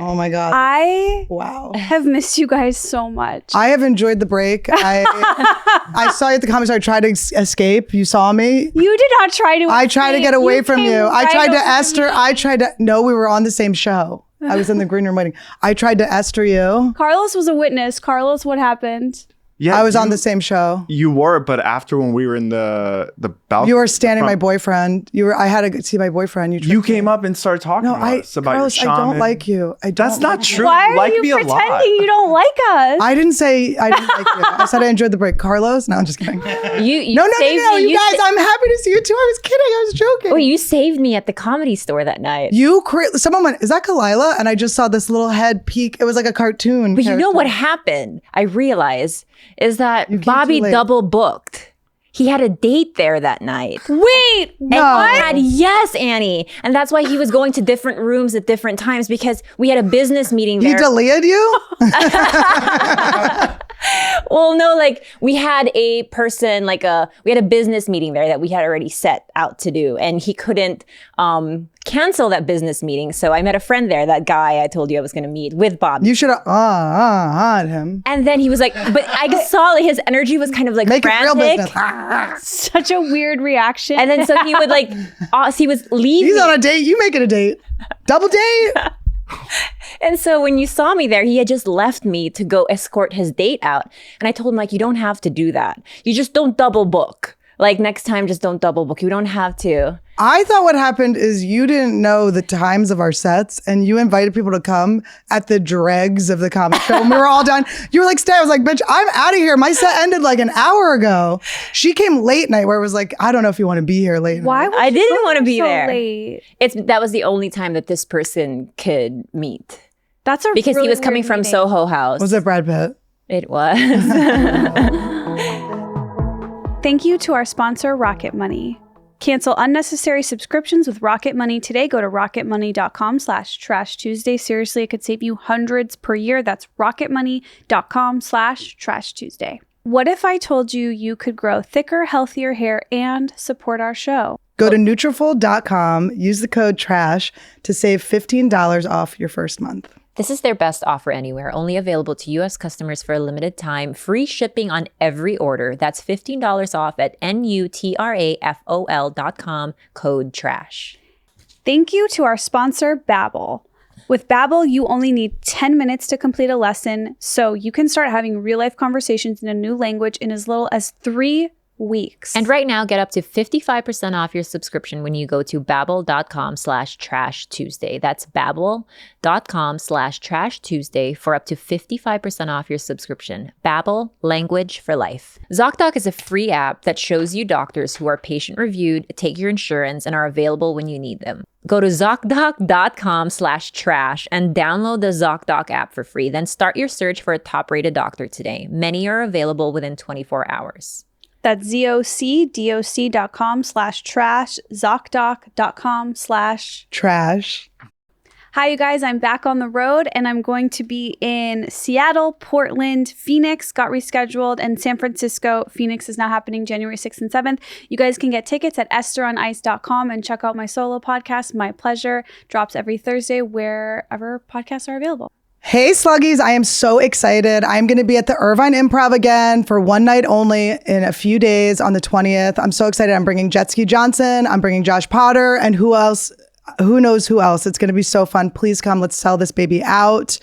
Oh my God. I Wow. have missed you guys so much. I have enjoyed the break. I saw you at the comedy store. I tried to escape. You saw me. You did not try to. I tried to get away from came you. I right tried to over Esther. me. No, we were on the same show. I was in the green room waiting. I tried to Esther you. Carlos was a witness. Carlos, what happened? Yeah, I was on the same show. You were, but after when we were in the balcony. You were standing my boyfriend. I had to see my boyfriend. You came up and started talking to us about Carlos, your shaman. I don't like you. That's not true. Why You like are me you a lot. pretending you don't like us? I didn't say I didn't like you. I said I enjoyed the break. Carlos? No, I'm just kidding. You No, saved me. you guys, I'm happy to see you too. I was kidding. I was joking. Oh, you saved me at the Comedy Store that night. Someone went, is that Khalyla? And I just saw this little head peek. It was like a cartoon. But you know character. what happened? I realized is that came Bobby too late. double booked. He had a date there that night. Wait, No. Yes, Annie. And that's why he was going to different rooms at different times because we had a business meeting He there. deleted you? Well, no, like we had a person, we had a business meeting there that we had already set out to do. And he couldn't cancel that business meeting. So I met a friend there, that guy I told you I was going to meet with Bob. You should have at him. And then he was like, but I saw like, his energy was kind of like Make frantic. it real business. such a weird reaction. And then so he would like, he was leaving. He's on a date. You make it a date. Double date. And so when you saw me there, he had just left me to go escort his date out. And I told him, like, you don't have to do that. You just don't double book. Like, next time, just don't double book. You don't have to. I thought what happened is you didn't know the times of our sets and you invited people to come at the dregs of the comedy show. When we were all done, you were like, stay. I was like, bitch, I'm out of here. My set ended like an hour ago. She came late night where it was like, I don't know if you want to be here late why? night. Was I you didn't so want to be there. Late? That was the only time that this person could meet. That's a Because really he was coming weird from meeting. Soho House. Was it Brad Pitt? It was. Thank you to our sponsor, Rocket Money. Cancel unnecessary subscriptions with Rocket Money today. Go to rocketmoney.com/Trash Tuesday. Seriously, it could save you hundreds per year. That's rocketmoney.com/Trash Tuesday. What if I told you you could grow thicker, healthier hair and support our show? Go to Nutrafol.com, use the code TRASH to save $15 off your first month. This is their best offer anywhere, only available to U.S. customers for a limited time. Free shipping on every order. That's $15 off at nutrafol.com, code TRASH. Thank you to our sponsor, Babbel. With Babbel, you only need 10 minutes to complete a lesson, so you can start having real-life conversations in a new language in as little as 3 weeks. And right now, get up to 55% off your subscription when you go to babbel.com/Trash Tuesday. That's babbel.com/Trash Tuesday for up to 55% off your subscription. Babbel, language for life. ZocDoc is a free app that shows you doctors who are patient-reviewed, take your insurance, and are available when you need them. Go to ZocDoc.com/trash and download the ZocDoc app for free. Then start your search for a top-rated doctor today. Many are available within 24 hours. That's ZocDoc.com/trash, ZocDoc.com/. Trash. Hi, you guys. I'm back on the road and I'm going to be in Seattle, Portland, Phoenix got rescheduled, and San Francisco. Phoenix is now happening January 6th and 7th. You guys can get tickets at EstherOnIce.com and check out my solo podcast, My Pleasure. Drops every Thursday wherever podcasts are available. Hey, Sluggies. I am so excited. I'm going to be at the Irvine Improv again for one night only in a few days on the 20th. I'm so excited. I'm bringing Jetski Johnson. I'm bringing Josh Potter. And who else? Who knows who else? It's going to be so fun. Please come. Let's sell this baby out.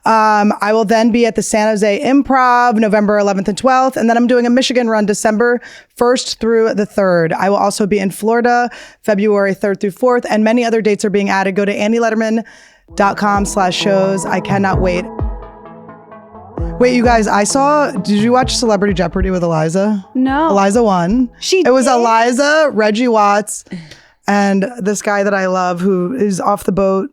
I will then be at the San Jose Improv November 11th and 12th. And then I'm doing a Michigan run December 1st through the 3rd. I will also be in Florida February 3rd through 4th. And many other dates are being added. Go to AnnieLetterman.com/shows. I cannot wait. Wait, you guys, did you watch Celebrity Jeopardy with Iliza? No. Iliza won. It was did? Iliza, Reggie Watts, and this guy that I love who is off the boat.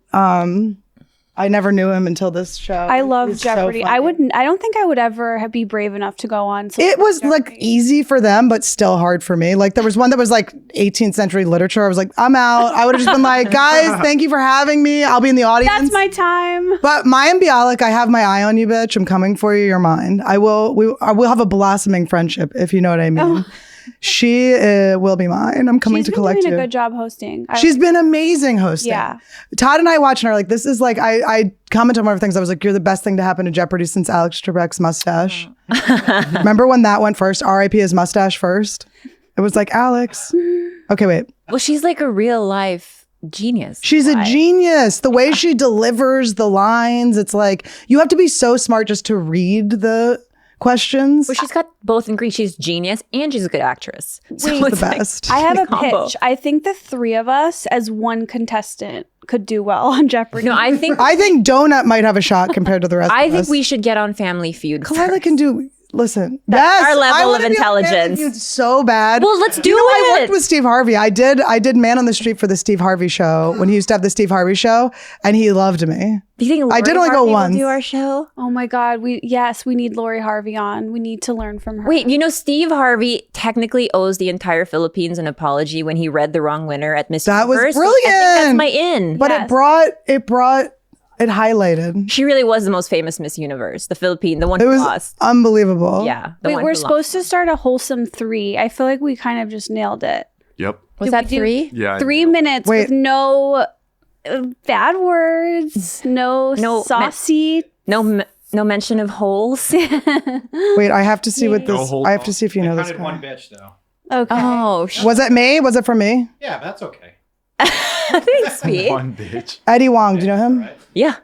I never knew him until this show. I love He's so Jeopardy. funny. I don't think I would ever be brave enough to go on. It was like easy for them, but still hard for me. Like there was one that was like 18th century literature. I was like, I'm out. I would have just been like, guys, thank you for having me. I'll be in the audience. That's my time. But Maya Bialik, I have my eye on you, bitch. I'm coming for you. You're mine. We'll have a blossoming friendship, if you know what I mean. She will be mine. I'm coming to collect She's been you. doing a good job hosting. She's been amazing hosting. Yeah. Todd and I watching her like, this is like, I commented on one of the things. I was like, you're the best thing to happen to Jeopardy since Alex Trebek's mustache. Remember when that went first? R.I.P. his mustache first. It was like, Alex. Okay, wait. Well, she's like a real life genius. She's a genius. The way she delivers the lines, it's like, you have to be so smart just to read the questions. Well, she's got both ingredients. She's genius and she's a good actress. So She's the it's like- best. I have a combo. pitch. I think the three of us as one contestant could do well on Jeopardy. No, I think Donut might have a shot compared to the rest of us. I think we should get on Family Feud. Khalyla can do. Listen, That's yes, our level I wanna of be on Family intelligence. Feud so bad. Well, let's do I it. worked with Steve Harvey. I did Man on the Street for the Steve Harvey show when he used to have the Steve Harvey show, and he loved me. Do you think I did Lori only go Harvey will once. do our show? Oh my God. We need Lori Harvey on. We need to learn from her. Wait, Steve Harvey technically owes the entire Philippines an apology when he read the wrong winner at Miss That was Universe. brilliant. I think that's my in. But it highlighted. She really was the most famous Miss Universe, the Philippine, the one It who was lost. unbelievable. Yeah. Wait, we're supposed to start a wholesome 3. I feel like we kind of just nailed it. Yep. Was Did that we do- 3? Yeah. 3 minutes Wait. with no bad words, no saucy. No mention of holes. Wait, I have to see what No, this. hold I have on. to see if you know this. Counted one bitch though. Okay. Oh, Was it me? Was it for me? Yeah, that's okay. thanks, Pete. One bitch. Eddie Wong. Do you know him? Right? Yeah.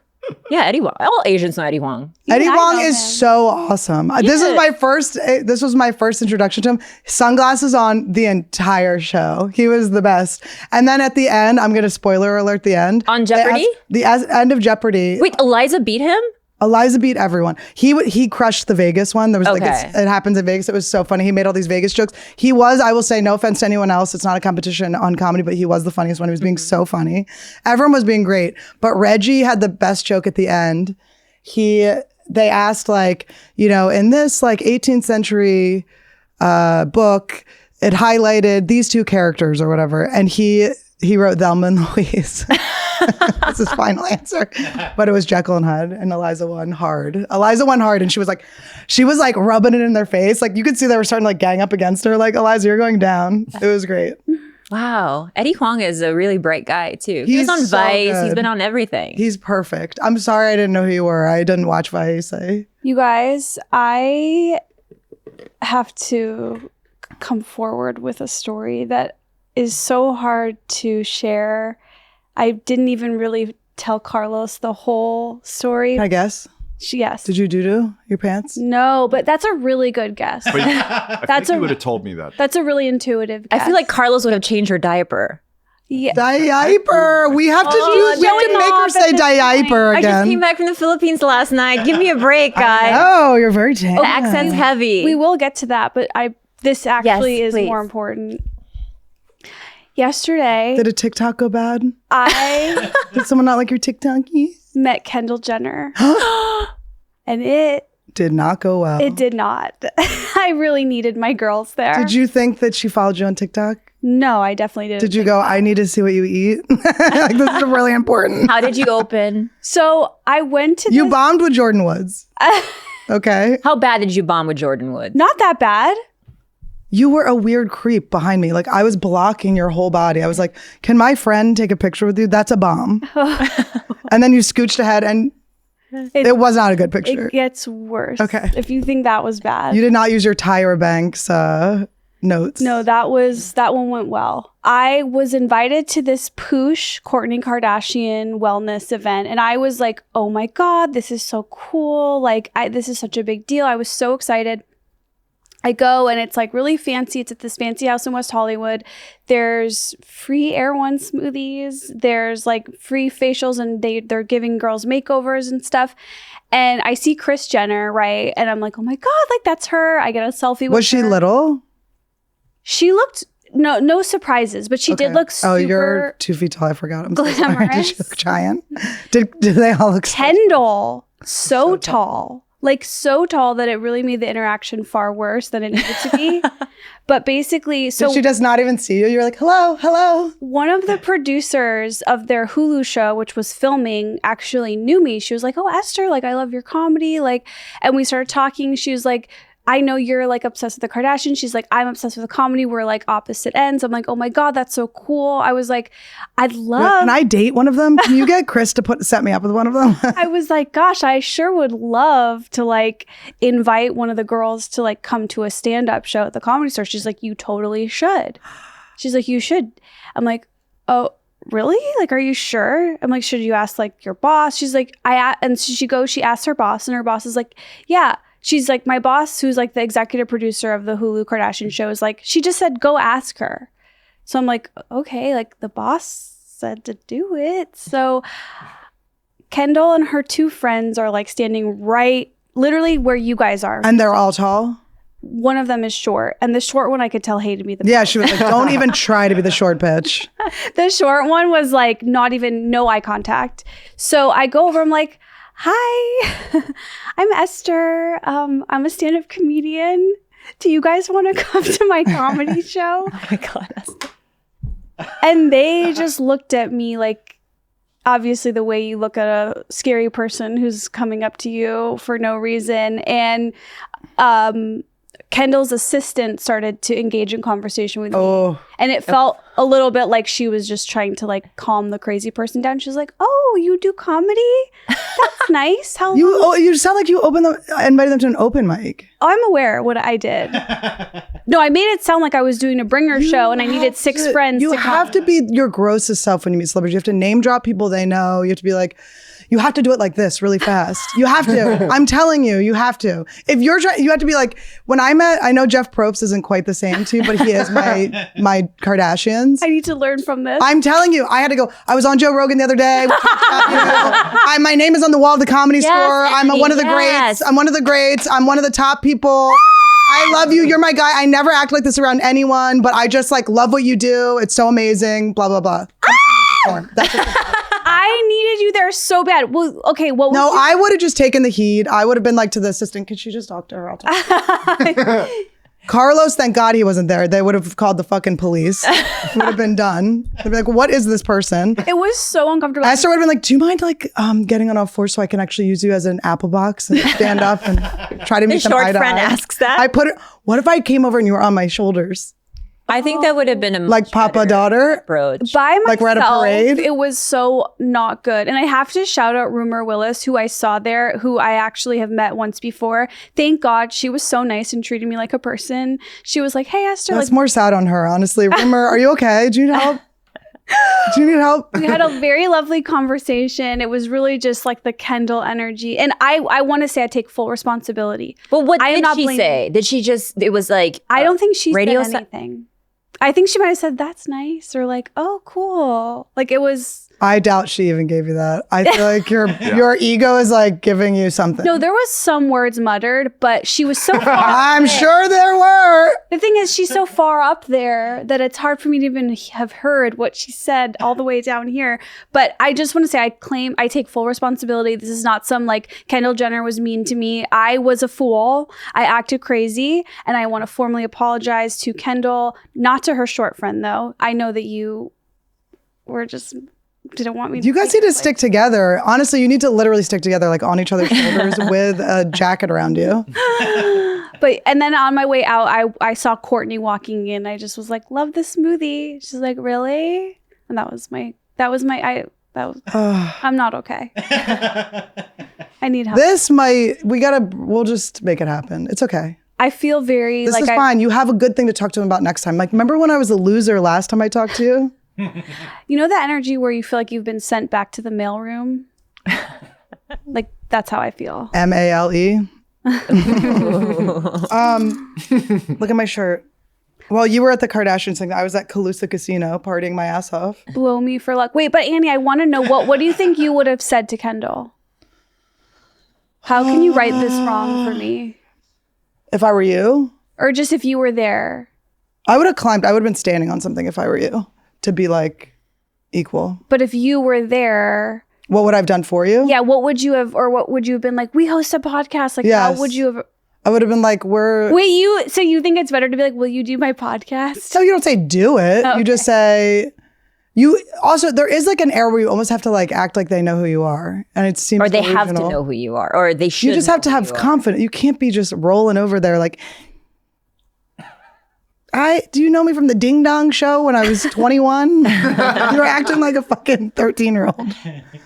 Yeah, Eddie Wong. All Asians know Eddie Wong. Eddie Yeah, I Wong know is him. so awesome. This is my first. This was my first introduction to him. Sunglasses on the entire show. He was the best. And then at the end, I'm gonna spoiler alert the end. On Jeopardy? The end of Jeopardy. Wait, Eliza beat him? Eliza beat everyone. He crushed the Vegas one. There was Okay. it happens in Vegas. It was so funny. He made all these Vegas jokes. He was, I will say, no offense to anyone else. It's not a competition on comedy, but he was the funniest one. He was being so funny. Everyone was being great. But Reggie had the best joke at the end. They asked in this 18th century book, it highlighted these two characters or whatever. And he wrote Thelma and Louise. That's his final answer. But it was Jekyll and Hyde, and Eliza won hard. And she was like rubbing it in their face. Like you could see they were starting to gang up against her. Like, Eliza, you're going down. It was great. Wow. Eddie Huang is a really bright guy too. He was He's on so Vice. good. He's been on everything. He's perfect. I'm sorry I didn't know who you were. I didn't watch Vice. You guys, I have to come forward with a story that is so hard to share. I didn't even really tell Carlos the whole story. I guess. Yes. Did you doo-doo your pants? No, but that's a really good guess. But I think you would have told me that. That's a really intuitive guess. I feel like Carlos would have changed her diaper. Yeah. Diaper. We have to make her say diaper I just came again. back from the Philippines last night. Give me a break, guys. Oh, you're very tan. The accent's heavy. We will get to that, but this actually is please. more important. Yesterday, Did a TikTok go bad? I Did someone not like your TikToky? met Kendall Jenner. And it Did not go well. did not. I really needed my girls there. Did you think that she followed you on TikTok? No, I definitely didn't. Did you go, I need to see what you eat? Like, this is really important. How did you open? So I went to You bombed with Jordan Woods. Okay. How bad did you bomb with Jordan Wood? not that bad. You were a weird creep behind me. Like, I was blocking your whole body. I was like, can my friend take a picture with you? That's a bomb. And then you scooched ahead and it was not a good picture. It gets worse. Okay. If you think that was bad. You did not use your Tyra Banks notes. No, that one went well. I was invited to this Poosh Kourtney Kardashian wellness event, and I was like, "Oh my God, this is so cool! Like, this is such a big deal." I was so excited. I go and it's like really fancy. It's at this fancy house in West Hollywood. There's free Air One smoothies. There's like free facials, and they're giving girls makeovers and stuff. And I see Kris Jenner, right? And I'm like, "Oh my God, like that's her." I get a selfie with her. Was she little? She looked no surprises, but she did look super. Oh, you're 2 feet tall. I forgot. I'm so sorry. Did glamorous. she look giant? Did they all look Kendall, so tall. Like so tall that it really made the interaction far worse than it needed to be. But basically, so Did she just not even see you? You were like, hello, hello. one of the producers of their Hulu show, which was filming, actually knew me. She was like, "Oh, Esther, like I love your comedy." Like, and we started talking. She was like, I know you're like obsessed with the Kardashians. She's like, I'm obsessed with the comedy. We're like opposite ends. I'm like, oh my God, that's so cool. I was like, I'd love. Can I date one of them? Can you get Chris to set me up with one of them? I was like, gosh, I sure would love to like invite one of the girls to like come to a stand-up show at the Comedy Store. She's like, you totally should. She's like, you should. I'm like, oh, really? Like, are you sure? I'm like, should you ask like your boss? She's like, and so she asks her boss, and her boss is like, yeah. She's like, my boss, who's like the executive producer of the Hulu Kardashian show, is like, she just said, go ask her. So I'm like, okay, like the boss said to do it. So Kendall and her 2 friends are like standing right, literally where you guys are. And they're all tall? One of them is short. And the short one I could tell hated me the most. Yeah, she was like, don't even try to be the short bitch. The short one was like, no eye contact. So I go over, I'm like, hi, I'm Esther. I'm a stand-up comedian. Do you guys want to come to my comedy show? Oh my God, Esther. And they just looked at me like, obviously the way you look at a scary person who's coming up to you for no reason. And Kendall's assistant started to engage in conversation with me. And it felt a little bit like she was just trying to like calm the crazy person down. She's like, oh, you do comedy? That's nice. How you sound like you invited them to an open mic. Oh, I'm aware what I did. No, I made it sound like I was doing a bringer show and I needed 6 friends You have to be your grossest self when you meet celebrities. You have to name drop people they know. You have to be like, you have to do it like this really fast. You have to. I'm telling you, you have to. If you're trying, you have to be like, I know Jeff Probst isn't quite the same to you, but he is my Kardashians. I need to learn from this. I'm telling you, I had to go. I was on Joe Rogan the other day. My name is on the wall of the Comedy Store. I'm one of the greats. I'm one of the greats. I'm one of the top people. I love you. You're my guy. I never act like this around anyone, but I just like love what you do. It's so amazing. Blah, blah, blah. That's I needed you there so bad. Well, okay. I would have just taken the heat. I would have been like to the assistant, could you just talk to her? I'll talk to her. Carlos, thank God he wasn't there. They would have called the fucking police. It would have been done. They'd be like, what is this person? It was so uncomfortable. Esther would have been like, do you mind like getting on all fours so I can actually use you as an apple box and stand up and try to meet them eye to eye? The short friend asks that. What if I came over and you were on my shoulders? I think that would have been a much like Papa daughter approach. By myself, like we're at a parade. It was so not good. And I have to shout out Rumor Willis, who I saw there, who I actually have met once before. Thank God she was so nice and treated me like a person. She was like, hey, Esther. That's more sad on her, honestly. Rumor, are you okay? Do you need help? Do you need help? We had a very lovely conversation. It was really just like the Kendall energy. And I want to say I take full responsibility. But what did she say? Did she just, it was like, I don't think she said anything. I think she might have said, that's nice, or like, oh, cool. Like it was. I doubt she even gave you that. I feel like your ego is like giving you something. No, there was some words muttered, but she was so far I'm sure there were. The thing is, she's so far up there that it's hard for me to even have heard what she said all the way down here. But I just want to say I take full responsibility. This is not some like Kendall Jenner was mean to me. I was a fool. I acted crazy. And I want to formally apologize to Kendall, not to her short friend, though. I know that you were just... didn't want me to. You guys need to stick together. Honestly, you need to literally stick together like on each other's shoulders with a jacket around you. And then on my way out, I saw Courtney walking in. I just was like, love the smoothie. She's like, really? And I'm not okay. I need help. We'll just make it happen. It's okay. I feel very This is fine. You have a good thing to talk to him about next time. Like, remember when I was a loser last time I talked to you? You know that energy where you feel like you've been sent back to the mailroom? Like, that's how I feel. MALE. Look at my shirt. Well, you were at the Kardashians thing. I was at Calusa Casino partying my ass off. Blow me for luck. Wait, but Annie, I want to know what do you think you would have said to Kendall? How can you right this wrong for me? If I were you? Or just if you were there? I would have climbed. I would have been standing on something if I were you. To be like equal. But if you were there, what would I have done for you? Yeah, what would you have been like, we host a podcast? Like, yes. How would you have? I would have been like, so you think it's better to be like, will you do my podcast? So you don't say do it. Oh, okay. You just say, You also, there is like an era where you almost have to like act like they know who you are. And it seems Or they have to delusional. know who you are, or they should. You just have to have confidence. You can't be just rolling over there like, do you know me from the Ding Dong show when I was 21? You were acting like a fucking 13-year-old.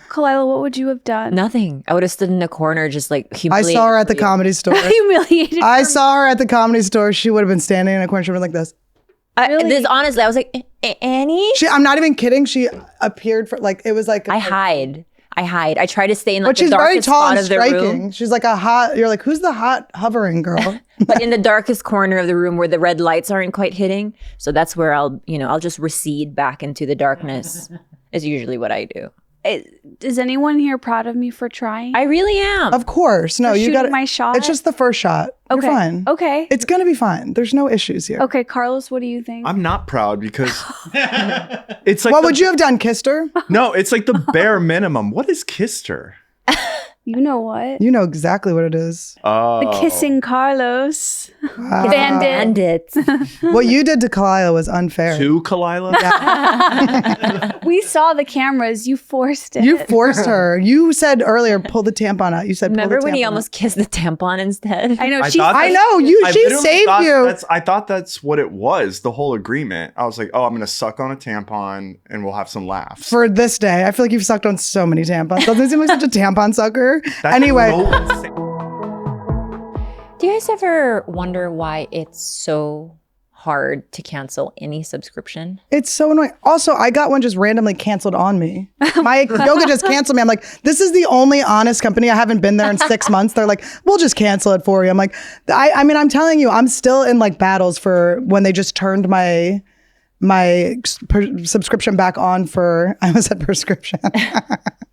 Khalyla, what would you have done? Nothing. I would have stood in a corner just like I humiliated. saw her at the comedy store. Humiliated. I saw her at the comedy store. She would have been standing in a corner. She would have been like this. This honestly, I was like, Annie? I'm not even kidding. She appeared for like, it was like. I hide. I try to stay in like But the she's very darkest tall spot and of the striking. room. She's like you're like, who's the hot hovering girl? But in the darkest corner of the room where the red lights aren't quite hitting. So that's where I'll just recede back into the darkness is usually what I do. Is anyone here proud of me for trying? I really am. Of course. No, For you got shooting my shot? It's just the first shot. Okay. You're fine. Okay. It's going to be fine. There's no issues here. Okay, Carlos, what do you think? I'm not proud because it's like What would you have done? Kissed her? No, it's like the bare minimum. What is kissed her? You know what? You know exactly what it is. The kissing Carlos. Bandit. What you did to Khalyla was unfair. To Khalyla? We saw the cameras. You forced it. You forced her. You said earlier, pull the tampon out. You said, pull Remember the when he tampon almost kissed the tampon instead? I know. I She. thought I that- know. I She literally saved thought you. I thought that's what it was, the whole agreement. I was like, oh, I'm going to suck on a tampon and we'll have some laughs. For this day. I feel like you've sucked on so many tampons. Doesn't it seem like such a tampon sucker? That's Anyway. so insane. Do you guys ever wonder why it's so hard to cancel any subscription? It's so annoying. Also, I got one just randomly canceled on me. My yoga just canceled me. I'm like, this is the only honest company. I haven't been there in 6 months. They're like, we'll just cancel it for you. I'm like, I mean, I'm telling you, I'm still in like battles for when they just turned my subscription back on for, I almost said prescription.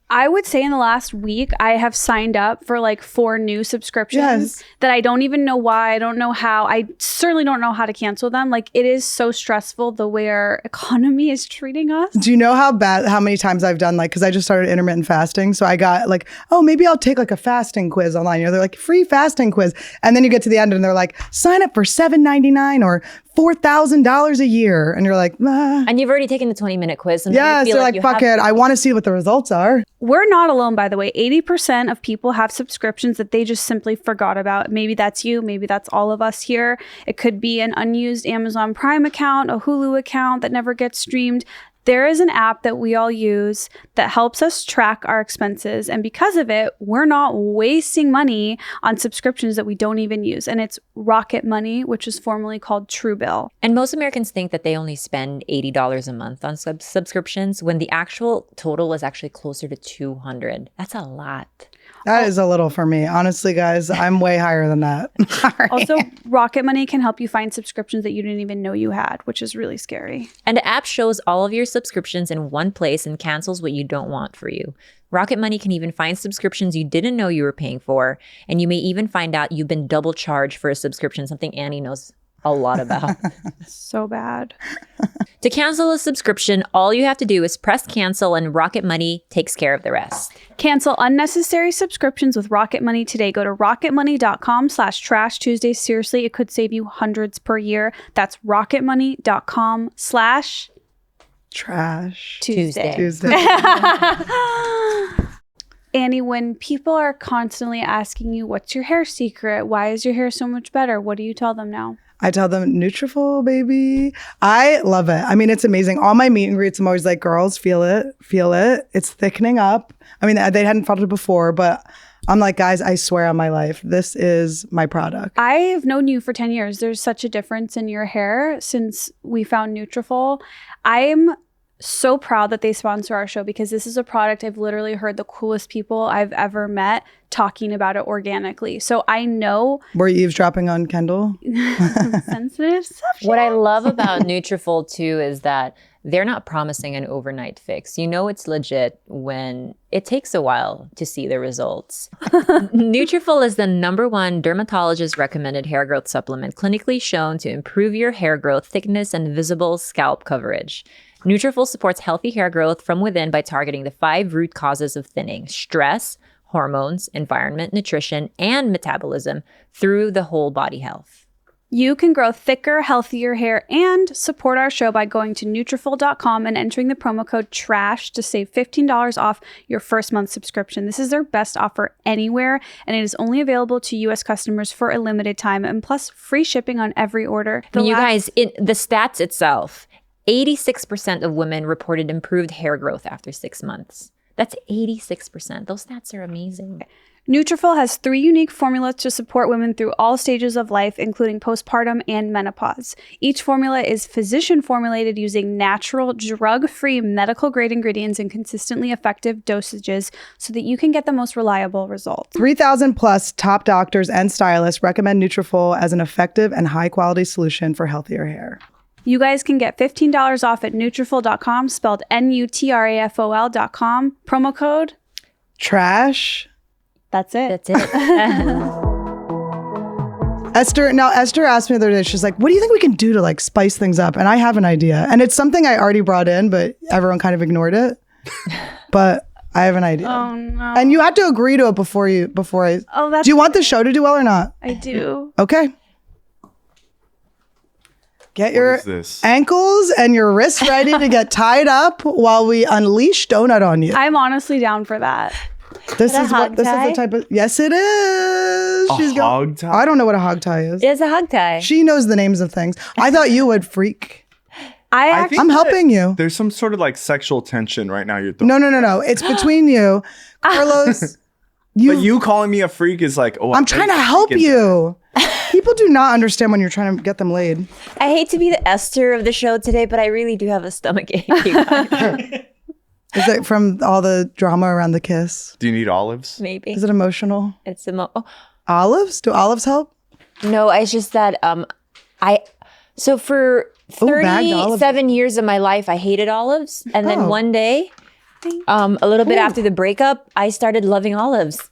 I would say in the last week, I have signed up for like 4 new subscriptions that I don't even know why. I don't know how. I certainly don't know how to cancel them. Like, it is so stressful the way our economy is treating us. Do you know how many times I've done like, because I just started intermittent fasting. So I got like, oh, maybe I'll take like a fasting quiz online. They're like, free fasting quiz. And then you get to the end and they're like, sign up for $7.99 or $4,000 a year. And you're like, And you've already taken the 20-minute quiz. And yes, they're like, fuck it. I want to see what the results are. We're not alone, by the way. 80% of people have subscriptions that they just simply forgot about. Maybe that's you. Maybe that's all of us here. It could be an unused Amazon Prime account, a Hulu account that never gets streamed. There is an app that we all use that helps us track our expenses. And because of it, we're not wasting money on subscriptions that we don't even use. And it's Rocket Money, which is formerly called Truebill. And most Americans think that they only spend $80 a month on subscriptions when the actual total is actually closer to $200. That's a lot. That is a little for me. Honestly, guys, I'm way higher than that. Also, Rocket Money can help you find subscriptions that you didn't even know you had, which is really scary. And the app shows all of your subscriptions in one place and cancels what you don't want for you. Rocket Money can even find subscriptions you didn't know you were paying for. And you may even find out you've been double charged for a subscription, something Annie knows a lot about. So bad. To cancel a subscription, all you have to do is press cancel and Rocket Money takes care of the rest. Cancel unnecessary subscriptions with Rocket Money today. Go to rocketmoney.com/Trash Tuesday. Seriously, it could save you hundreds per year. That's rocketmoney.com/Trash Tuesday. Annie, when people are constantly asking you, what's your hair secret? Why is your hair so much better? What do you tell them now? I tell them Nutrafol, baby. I love it. I mean, it's amazing. All my meet and greets, I'm always like, girls, feel it. It's thickening up. I mean, they hadn't felt it before, but I'm like, guys, I swear on my life, this is my product. I've known you for 10 years. There's such a difference in your hair since we found Nutrafol. I'm so proud that they sponsor our show because this is a product I've literally heard the coolest people I've ever met talking about it organically. So I know. Were you eavesdropping on Kendall? Sensitive stuff. What I love about Nutrafol too is that they're not promising an overnight fix. You know it's legit when it takes a while to see the results. Nutrafol is the #1 dermatologist recommended hair growth supplement clinically shown to improve your hair growth, thickness, and visible scalp coverage. Nutrafol supports healthy hair growth from within by targeting the 5 root causes of thinning: stress, hormones, environment, nutrition, and metabolism through the whole body health. You can grow thicker, healthier hair and support our show by going to Nutrafol.com and entering the promo code TRASH to save $15 off your first month subscription. This is their best offer anywhere, and it is only available to U.S. customers for a limited time, and plus free shipping on every order. You guys, the stats itself, 86% of women reported improved hair growth after 6 months. That's 86%. Those stats are amazing. Nutrafol has 3 unique formulas to support women through all stages of life, including postpartum and menopause. Each formula is physician formulated using natural, drug-free, medical-grade ingredients in consistently effective dosages so that you can get the most reliable results. 3,000 plus top doctors and stylists recommend Nutrafol as an effective and high-quality solution for healthier hair. You guys can get $15 off at Nutrafol.com, spelled Nutrafol.com. Promo code TRASH. That's it. That's it. Esther asked me the other day, she's like, what do you think we can do to like spice things up? And I have an idea. And it's something I already brought in, but everyone kind of ignored it. But I have an idea. Oh no. And you had to agree to it before I. Oh, that's. Do you want the show to do well or not? I do. Okay. Get What your is this? ankles and your wrists ready to get tied up while we unleash donut on you. I'm honestly down for that. This is the type of. Yes, it is. A hog tie? I don't know what a hog tie is. It's a hog tie. She knows the names of things. I thought you would, freak. I think I'm that helping you. There's some sort of like sexual tension right now. No. It's between you, Carlos. But you calling me a freak is like, oh, I'm trying to help you. People do not understand when you're trying to get them laid. I hate to be the Esther of the show today, but I really do have a stomach ache. You guys. Is it from all the drama around the kiss? Do you need olives? Maybe. Is it emotional? It's Olives? Do olives help? No, it's just that so for bagged olives. 37 years of my life, I hated olives. And then one day, a little bit after the breakup, I started loving olives.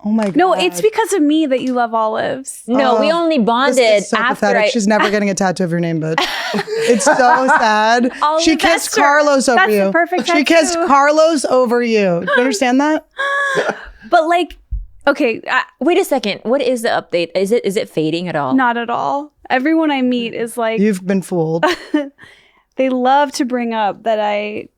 Oh my God. No, it's because of me that you love olives. No, we only bonded This is so after pathetic. She's never getting a tattoo of your name, bitch. It's so sad. She kissed Esther. Carlos over That's you. the perfect She kissed tattoo. Carlos over you. Do you understand that? But like, okay, Wait a second. What is the update? Is it fading at all? not at all. Everyone I meet is like, You've been fooled. they love to bring up that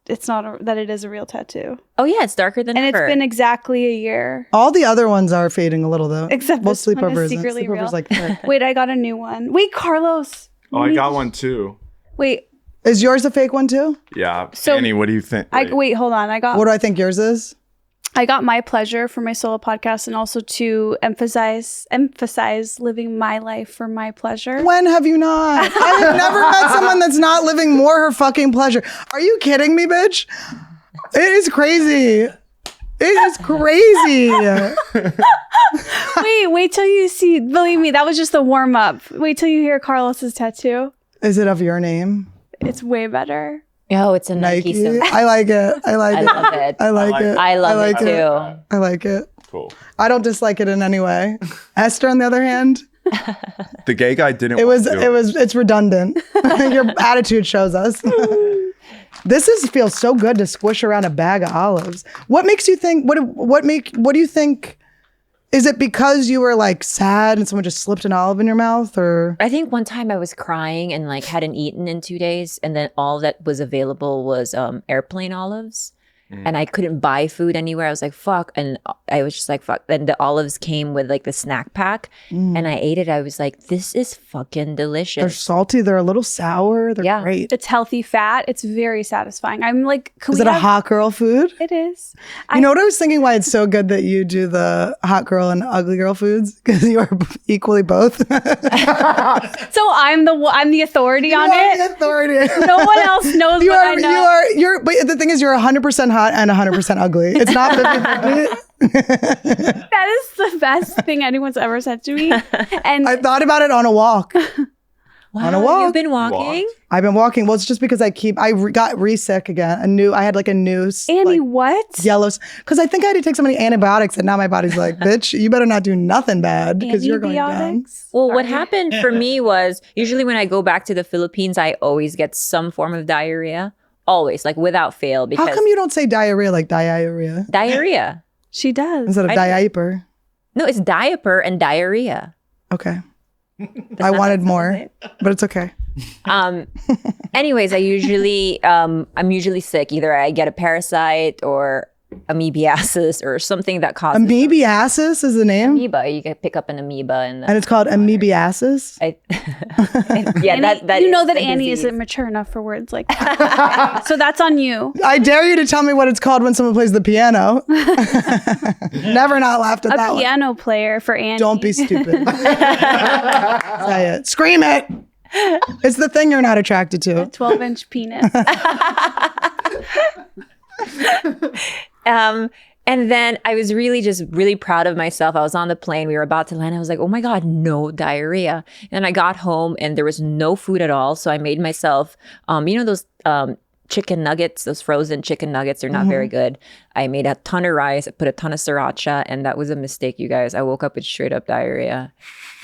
that it is a real tattoo. Oh yeah, it's darker than And ever. it's been exactly a year. All the other ones are fading a little though. Except well, this one sleepover is isn't. secretly Sleepover's real. like thick. Wait, I got a new one. Wait, Carlos. Oh, I got one too. Wait, Is yours a fake one too? Yeah. So- Annie, what do you think? wait, hold on. What do I think yours is? I got my pleasure for my solo podcast, and also to emphasize living my life for my pleasure. When have you not? I have never met someone that's not living more her fucking pleasure. Are you kidding me, bitch? It is crazy. It is crazy. Wait till you see. Believe me, that was just the warm up. Wait till you hear Carlos's tattoo. Is it of your name? It's way better. Oh, it's a Nike. Nike. I like it. I like I it. love it. I like it. I love like it too. I like it. Cool. I don't dislike it in any way. Esther, on the other hand, The gay guy didn't. it's redundant. Your attitude shows us. This feels so good to squish around a bag of olives. What makes you think? What do you think? Is it because you were like sad and someone just slipped an olive in your mouth, or? I think one time I was crying and like hadn't eaten in 2 days, and then all that was available was airplane olives. And I couldn't buy food anywhere. I was like, fuck. And I was just like, fuck. Then the olives came with like the snack pack. And I ate it. I was like, this is fucking delicious. They're salty. They're a little sour. They're great. It's healthy fat. It's very satisfying. I'm like, Is it a hot girl food? It is. You know what I was thinking? Why it's so good that you do the hot girl and ugly girl foods, because you are equally both. So I'm the authority on it. The authority. No one else knows You what are. I know. But the thing is, you're 100% hot and 100% ugly. It's not 50-50. That is the best thing anyone's ever said to me. And I thought about it on a walk. Wow, on a walk. You've been walking? I've been walking. Well, it's just because I got re-sick again. I had like a new Annie, like, what? yellows. Because I think I had to take so many antibiotics and now my body's like, bitch, you better not do nothing bad because you're going down. Antibiotics? Well, what happened for me was usually when I go back to the Philippines, I always get some form of diarrhea. Always, like without fail. Because How come you don't say diarrhea like diarrhea diarrhea? She does. instead of diaper? No, it's diaper and diarrhea. Okay. I wanted more, but it's okay. Anyways, I usually I'm usually sick. Either I get a parasite or amoebiasis or something that causes Amoebiasis is the name? amoeba. You can pick up an amoeba and it's called amoebiasis? yeah, that you know is that the Annie disease. isn't mature enough for words like that. So that's on you. I dare you to tell me what it's called when someone plays the piano. Never not laughed at A that one. piano player for Annie. Don't be stupid. Say it. Scream it. It's the thing you're not attracted to. 12-inch penis. And then I was really proud of myself. I was on the plane. We were about to land. I was like, oh my God, no diarrhea. And I got home and there was no food at all. So I made myself, those chicken nuggets, those frozen chicken nuggets. They're not very good. I made a ton of rice. I put a ton of sriracha. And that was a mistake, you guys. I woke up with straight up diarrhea.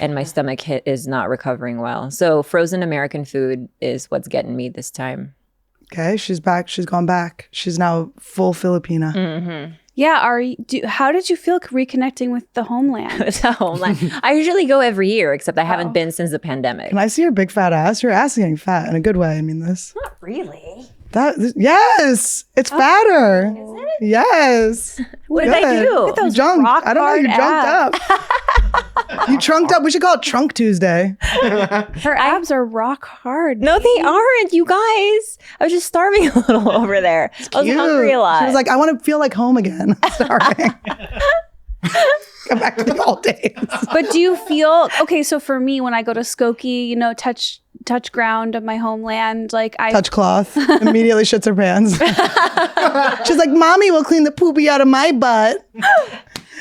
And my stomach is not recovering well. So frozen American food is what's getting me this time. Okay, she's back. She's gone back. She's now full Filipina. Mm-hmm. Yeah, how did you feel reconnecting with the homeland? It's a homeland. I usually go every year, except I haven't been since the pandemic. Can I see your big fat ass? Your ass is getting fat in a good way. I mean this. Not really. Yes, it's fatter. Is it? Yes. What did I do? Look at those Junked. rock I don't know. You hard junked up. You trunked up. We should call it Trunk Tuesday. Her abs are rock hard. No, they aren't, you guys. I was just starving a little over there. I was hungry a lot. She was like, I want to feel like home again. Starving. Come back to the old days. But do you feel okay? So for me, when I go to Skokie, touch ground of my homeland, like I touch cloth, immediately shits her pants. She's like, "Mommy will clean the poopy out of my butt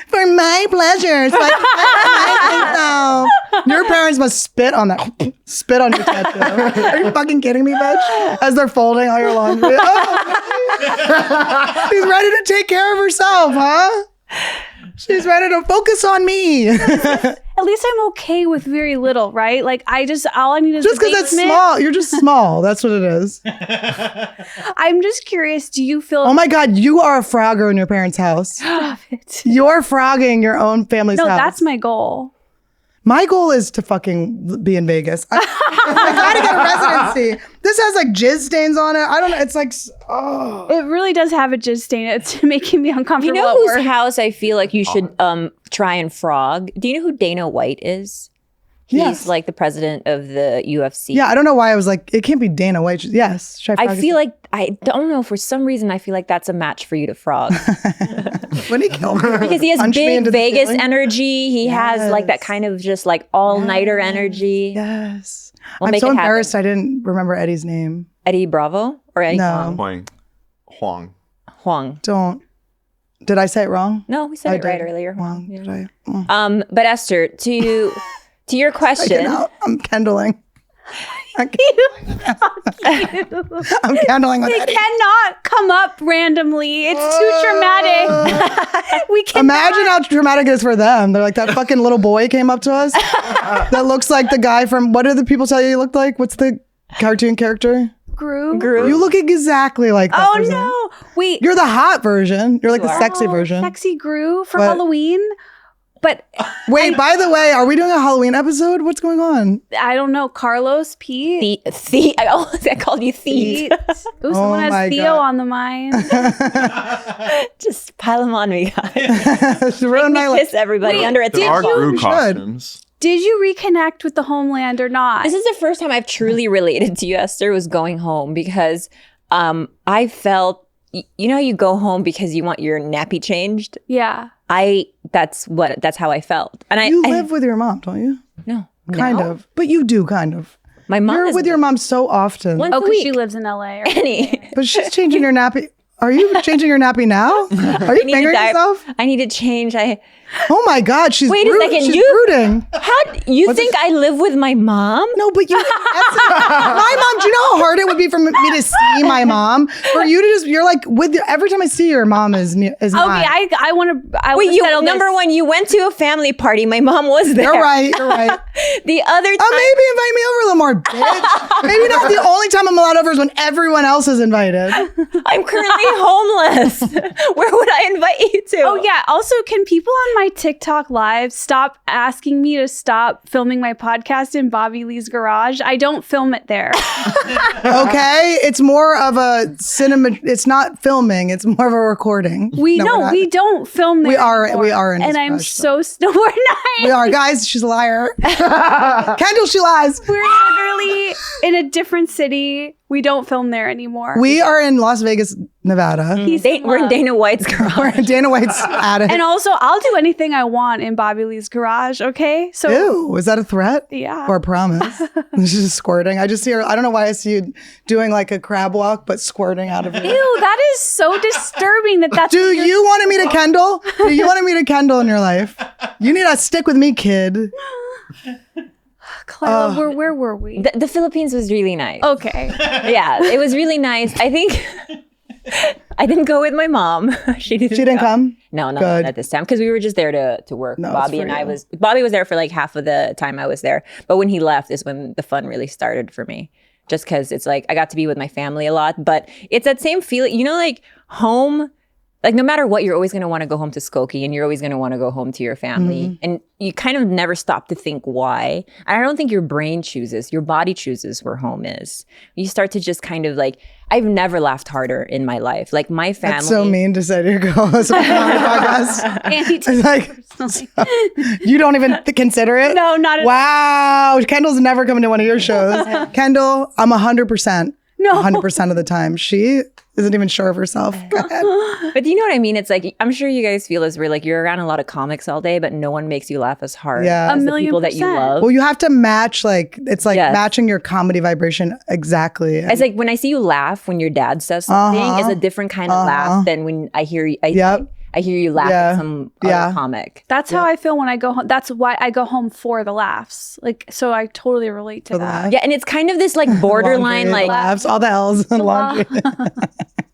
for my pleasure." So I your parents must spit on that, spit on your tattoo. Are you fucking kidding me, bitch? As they're folding all your laundry, she's ready to take care of herself, huh? She's ready to focus on me. At least I'm okay with very little, right? Like all I need is just because it's small. You're just small. That's what it is. I'm just curious. Do you feel? Oh my God, you are a frogger in your parents' house. Stop it. You're frogging your own family's house. No, that's my goal. My goal is to fucking be in Vegas. I gotta get a residency. This has like jizz stains on it. I don't know. It's like, oh. It really does have a jizz stain. It's making me uncomfortable. You know at whose work. house I feel like you should try and frog? Do you know who Dana White is? He's like the president of the UFC. Yeah, I don't know why I was like, it can't be Dana White. Yes. Should I feel like, I don't know, for some reason, I feel like that's a match for you to frog. When he killed her. Because he has Punch me big into the Vegas ceiling. energy. He has like that kind of just like all-nighter energy. Yes. We'll I'm make so it embarrassed happen. I didn't remember Eddie's name. Eddie Bravo? Or Eddie No. Huang. Huang. Don't. Did I say it wrong? No, we said I it right did. earlier. Wrong. Yeah. Did I? But Esther, to your question. I'm Kendalling. I'm Kendalling with They Eddie. cannot come up randomly. It's too traumatic. We can Imagine how traumatic it is for them. They're like, that fucking little boy came up to us that looks like the guy from, what do the people tell you looked like? What's the cartoon character? Gru. You look exactly like that Oh person. no! Wait. You're the hot version. You're like the sexy version. Sexy Gru for What? Halloween. But Wait, by the way, are we doing a Halloween episode? What's going on? I don't know. Carlos P. I called you Thief. Ooh, someone my has Theo God. on the mind. Just pile them on me, guys. It's ruined my life. Kiss everybody under a There are table. Gru We should. costumes. Did you reconnect with the homeland or not? This is the first time I've truly related to you, Esther, was going home because I felt, you know, you go home because you want your nappy changed. Yeah. That's how I felt. And You live with your mom, don't you? no, Kind now? of. But you do, kind of. My mom You're is with your mom so often. once Oh, a because week. she lives in LA. Or Annie. But she's changing your nappy. Are you changing your nappy now? Are you I need fingering to yourself? I need to change. Oh my God, she's Wait a second, She's you- brooding. How you think I live with my mom? No, but my mom, do you know how hard it would be for me to see my mom? For you to just, you're like, every time I see your mom is not. Okay, I want to. Wait, number one, you went to a family party. My mom was there. You're right. The other time, Maybe invite me over a little more, bitch. Maybe not the only time I'm allowed over is when everyone else is invited. I'm currently homeless. Where would I invite you to? Oh yeah. Also, can people on my TikTok live, stop asking me to stop filming my podcast in Bobby Lee's garage. I don't film it there. Okay, it's more of a cinema. It's not filming. It's more of a recording. We don't film there. We are anymore. in. And I'm garage, so we're not. We are, guys. She's a liar. Kendall, she lies. We're literally in a different city. We don't film there anymore. We are in Las Vegas, Nevada. We're in Dana White's garage. We're in Dana White's attic. And also, I'll do anything I want in Bobby Lee's garage. Okay, so Ew, is that a threat? Yeah. Or a promise? She's just squirting. I just see her. I don't know why I see you doing like a crab walk, but squirting out of it. Ew, that is so disturbing. That's. Do you want to meet a Kendall? Do you want to meet a Kendall in your life? You need to stick with me, kid. Khalyla, where were we? The Philippines was really nice. Okay. Yeah, it was really nice. I think I didn't go with my mom. She didn't come? No, not Good. at this time because we were just there to work. No, Bobby was there for like half of the time I was there. But when he left is when the fun really started for me. Just because it's like I got to be with my family a lot. But it's that same feeling, like home. Like no matter what, you're always going to want to go home to Skokie and you're always going to want to go home to your family. Mm-hmm. And you kind of never stop to think why. And I don't think your brain chooses, your body chooses where home is. You start to just kind of like, I've never laughed harder in my life. Like my family. That's so mean to say to your girls on the podcast. Andy It's like, you don't even consider it? No, not at all. Wow. Kendall's never coming to one of your shows. Kendall, I'm 100%. No. 100% of the time. She isn't even sure of herself. Go ahead. But do you know what I mean? It's like, I'm sure you guys feel this where like you're around a lot of comics all day, but no one makes you laugh as hard Yeah. as the 1,000,000%. people that you love. Well, you have to match, it's like Yes. matching your comedy vibration exactly. It's like when I see you laugh when your dad says something, it's a different kind of laugh than when I hear you. I hear you laugh at some other comic. That's how I feel when I go home. That's why I go home for the laughs. Like, so I totally relate to that. Yeah, and it's kind of this like borderline, Laundry, like laughs, all the L's and laundry.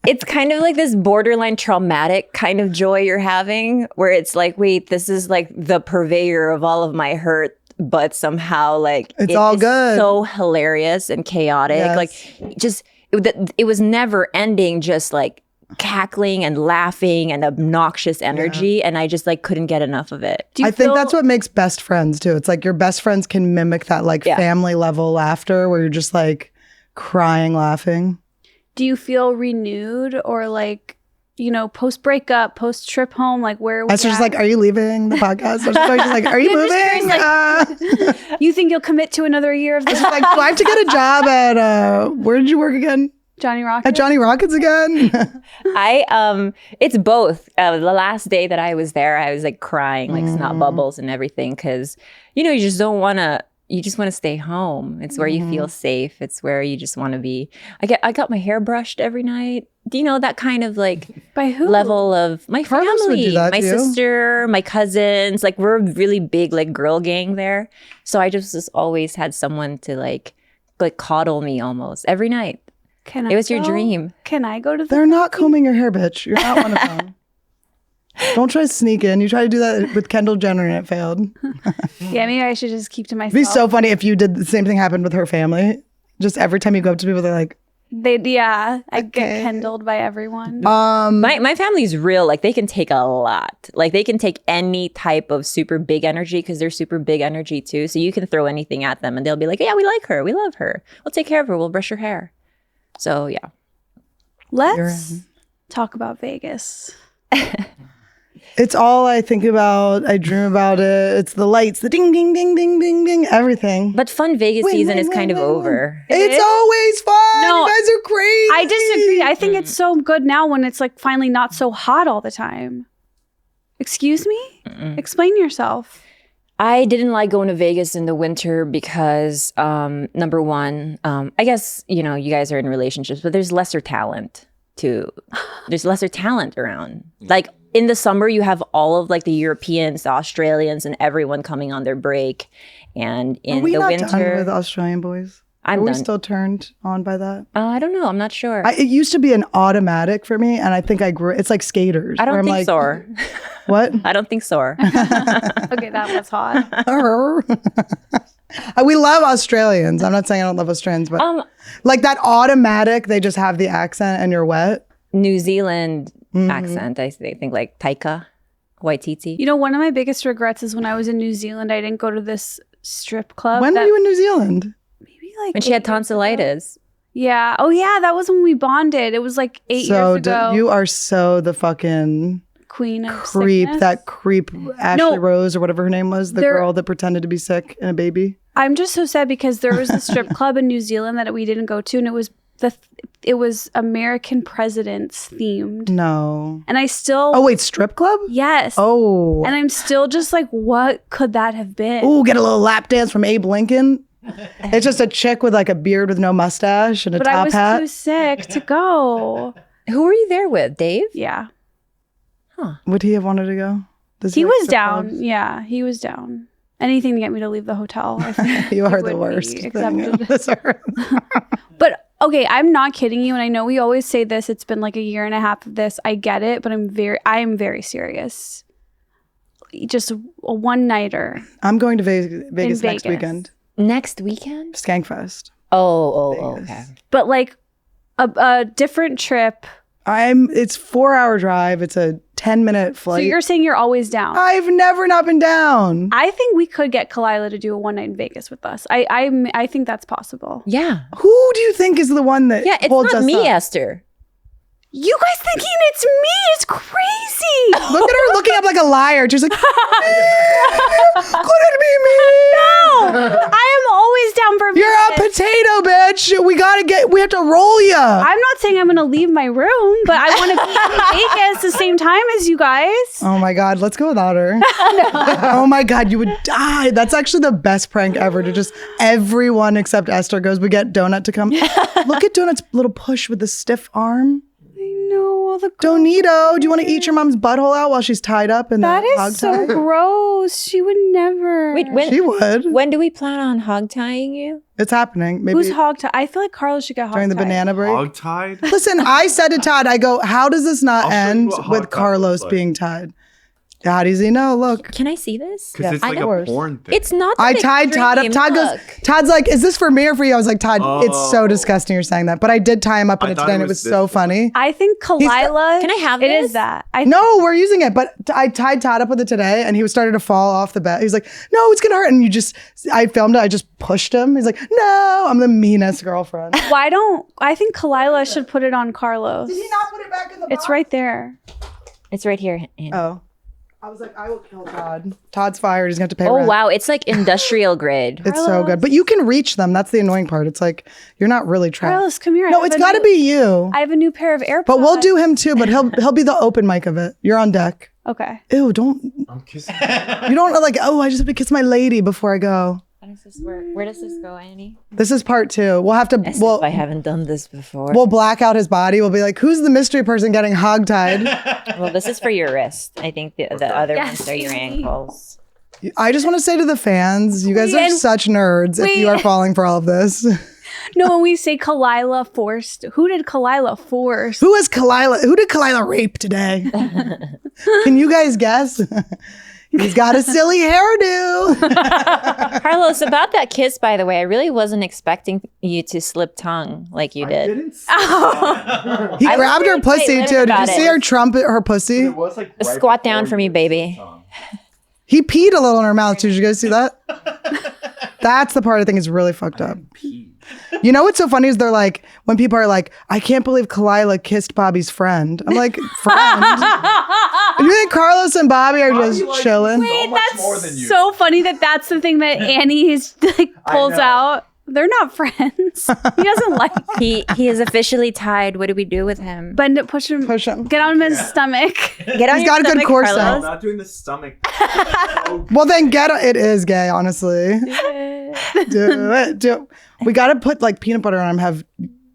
it's kind of like this borderline traumatic kind of joy you're having, where it's like, wait, this is like the purveyor of all of my hurt, but somehow like It's all good. So hilarious and chaotic, Yes. like just it was never ending, just like cackling and laughing and obnoxious energy, and I just like couldn't get enough of it. I think that's what makes best friends too. It's like your best friends can mimic that like family level laughter where you're just like crying laughing. Do you feel renewed or like, post breakup, post trip home, like where are we Esther's just like, are you leaving the podcast? Esther's just like, are you I'm just moving? curious, you think you'll commit to another year of this? Like, do I have to get a job at where did you work again? Johnny Rocket? At Johnny Rockets again? It's both. The last day that I was there, I was like crying, like snot bubbles and everything, because you just don't want to. You just want to stay home. It's where you feel safe. It's where you just want to be. I got my hair brushed every night. Do you know that kind of like By who? level of my Carlos would do family, that my too. sister, my cousins? Like we're a really big like girl gang there. So I just always had someone to like coddle me almost every night. It was your dream. Can I go to the They're not combing your hair, bitch. You're not one of them. Don't try to sneak in. You tried to do that with Kendall Jenner and it failed. Yeah, maybe I should just keep to myself. It'd be so funny if you did the same thing happened with her family. Just every time you go up to people, they're like, I get kendalled by everyone. My family's real. Like they can take a lot. Like they can take any type of super big energy because they're super big energy too. So you can throw anything at them and they'll be like, yeah, we like her. We love her. We'll take care of her. We'll brush her hair. So yeah. Let's talk about Vegas. it's all I think about. I dream about it. It's the lights, the ding, ding, ding, ding, ding, ding, everything. But fun Vegas season is kind of over. It's always fun. No, you guys are crazy. I disagree. I think it's so good now when it's like finally not so hot all the time. Excuse me? Explain yourself. I didn't like going to Vegas in the winter because, number one, I guess, you guys are in relationships, but there's lesser talent too. There's lesser talent around. Like in the summer, you have all of like the Europeans, the Australians, and everyone coming on their break. And in Are we the not winter, done with Australian boys? I'm Are we done. still turned on by that? I don't know. I'm not sure. It used to be an automatic for me, and I think I grew. It's like skaters. I where don't I'm think like, so. What? I don't think so. Okay, that was hot. We love Australians. I'm not saying I don't love Australians, but like that automatic, they just have the accent and you're wet. New Zealand accent, I think like Taika Waititi. You know, one of my biggest regrets is when I was in New Zealand, I didn't go to this strip club. When were you in New Zealand? Maybe like When she had tonsillitis. Yeah. Oh yeah, that was when we bonded. It was like 8 years ago. You are so the fucking queen of creep. sickness. That creep Ashley Rose or whatever her name was, the girl that pretended to be sick and a baby. I'm just so sad because there was a strip club in New Zealand that we didn't go to, and it was American presidents themed. No. And I still Oh wait, strip club? Yes. Oh. And I'm still just like, what could that have been? Ooh, get a little lap dance from Abe Lincoln. It's just a chick with like a beard with no mustache and a but top I was hat. too sick to go. Who were you there with? Dave? Yeah. Would he have wanted to go? Does He like was strip down. clubs? Yeah, he was down. Anything to get me to leave the hotel. I think You are would the be worst thing accepted. on this earth. But okay, I'm not kidding you, and I know we always say this. It's been like a year and a half of this. I get it, but I am very serious. Just a one-nighter. I'm going to Vegas next weekend. Next weekend? Skankfest. Oh, okay. But like a different trip. It's 4-hour drive. It's a 10-minute flight. So you're saying you're always down. I've never not been down. I think we could get Khalyla to do a one night in Vegas with us. I think that's possible. Yeah. Who do you think is the one that Yeah, it's holds not us me, up? Esther. You guys thinking it's me is crazy. Look at her looking up like a liar. She's like, could it be me? No, I am always down for You're a Vegas. potato, bitch. We have to roll you. I'm not saying I'm going to leave my room, but I want to be in Vegas the same time as you guys. Oh my God, let's go without her. Oh my God, you would die. That's actually the best prank ever to just everyone except Esther goes, we get Donut to come. Look at Donut's little push with the stiff arm. I know all the Donito, do you want to eat your mom's butthole out while she's tied up in That the is hog so tie? gross. She would never. Wait, She would. when do we plan on hog tying you? It's happening. Maybe Who's hogtied? I feel like Carla should get hogtied. during the banana break. Hogtied? Listen, I said to Todd, I go, how does this not I'll show you end what with hogtied Carlos looks like. being tied? How does he know? Look. Can I see this? Because it's like of a course. porn thing. It's not. I that tied Todd up. extreme. Todd goes, Look. Todd's like, is this for me or for you? I was like, Todd, it's so Oh. disgusting you're saying that. But I did tie him up in I it thought today it and it was was so this funny. I think Khalyla. Can I have It this? is that. No, we're using it. But I tied Todd up with it today and he started to fall off the bed. He's like, no, it's going to hurt. And I filmed it. I just pushed him. He's like, no, I'm the meanest girlfriend. I think Khalyla should put it on Carlos. Did he not put it back in the box? It's right there. It's right here. Annie. Oh. I was like, I will kill Todd. Todd's fired. He's going to have to pay Oh rent. wow, it's like industrial grade. It's so good. But you can reach them. That's the annoying part. It's like, you're not really trapped. Carlos, come here. No, it's got to be you. I have a new pair of AirPods. But we'll do him too. But he'll be the open mic of it. You're on deck. Okay. Ew, don't. I'm kissing. You don't like, oh, I just have to kiss my lady before I go. Where does this go, Annie? This is part 2. We'll have to, As if I haven't done this before. we'll black out his body. We'll be like, who's the mystery person getting hogtied? Well, this is for your wrist. I think the other Yes. ones are your ankles. I just want to say to the fans, you guys are Wait, such nerds if you wait. are falling for all of this. No, when we say Khalyla forced, who did Khalyla force? Who did Khalyla rape today? Can you guys guess? He's got a silly hairdo. Carlos, about that kiss, by the way, I really wasn't expecting you to slip tongue like you I did. didn't see He I was grabbed her really pussy excited too. Did you about see it. her trumpet her pussy? it. was like right Squat before down for you me, were baby. tongue. He peed a little in her mouth too. Did you guys see that? That's the part I think is really fucked up. Pee. You know what's so funny is they're like, when people are like, I can't believe Khalyla kissed Bobby's friend. I'm like, friend? You think Carlos and Bobby are Bobby just likes chilling? me so much more than That's you. so funny that's the thing that Annie is like pulls know. out. They're not friends. He doesn't like He is officially tied. What do we do with him? bend it, push him, Push him. get on his stomach. Get on He's your got a good stomach, corset. No, I'm Carlos. not doing the stomach. Well, then it is gay, honestly. Do it. We got to put like peanut butter on him, have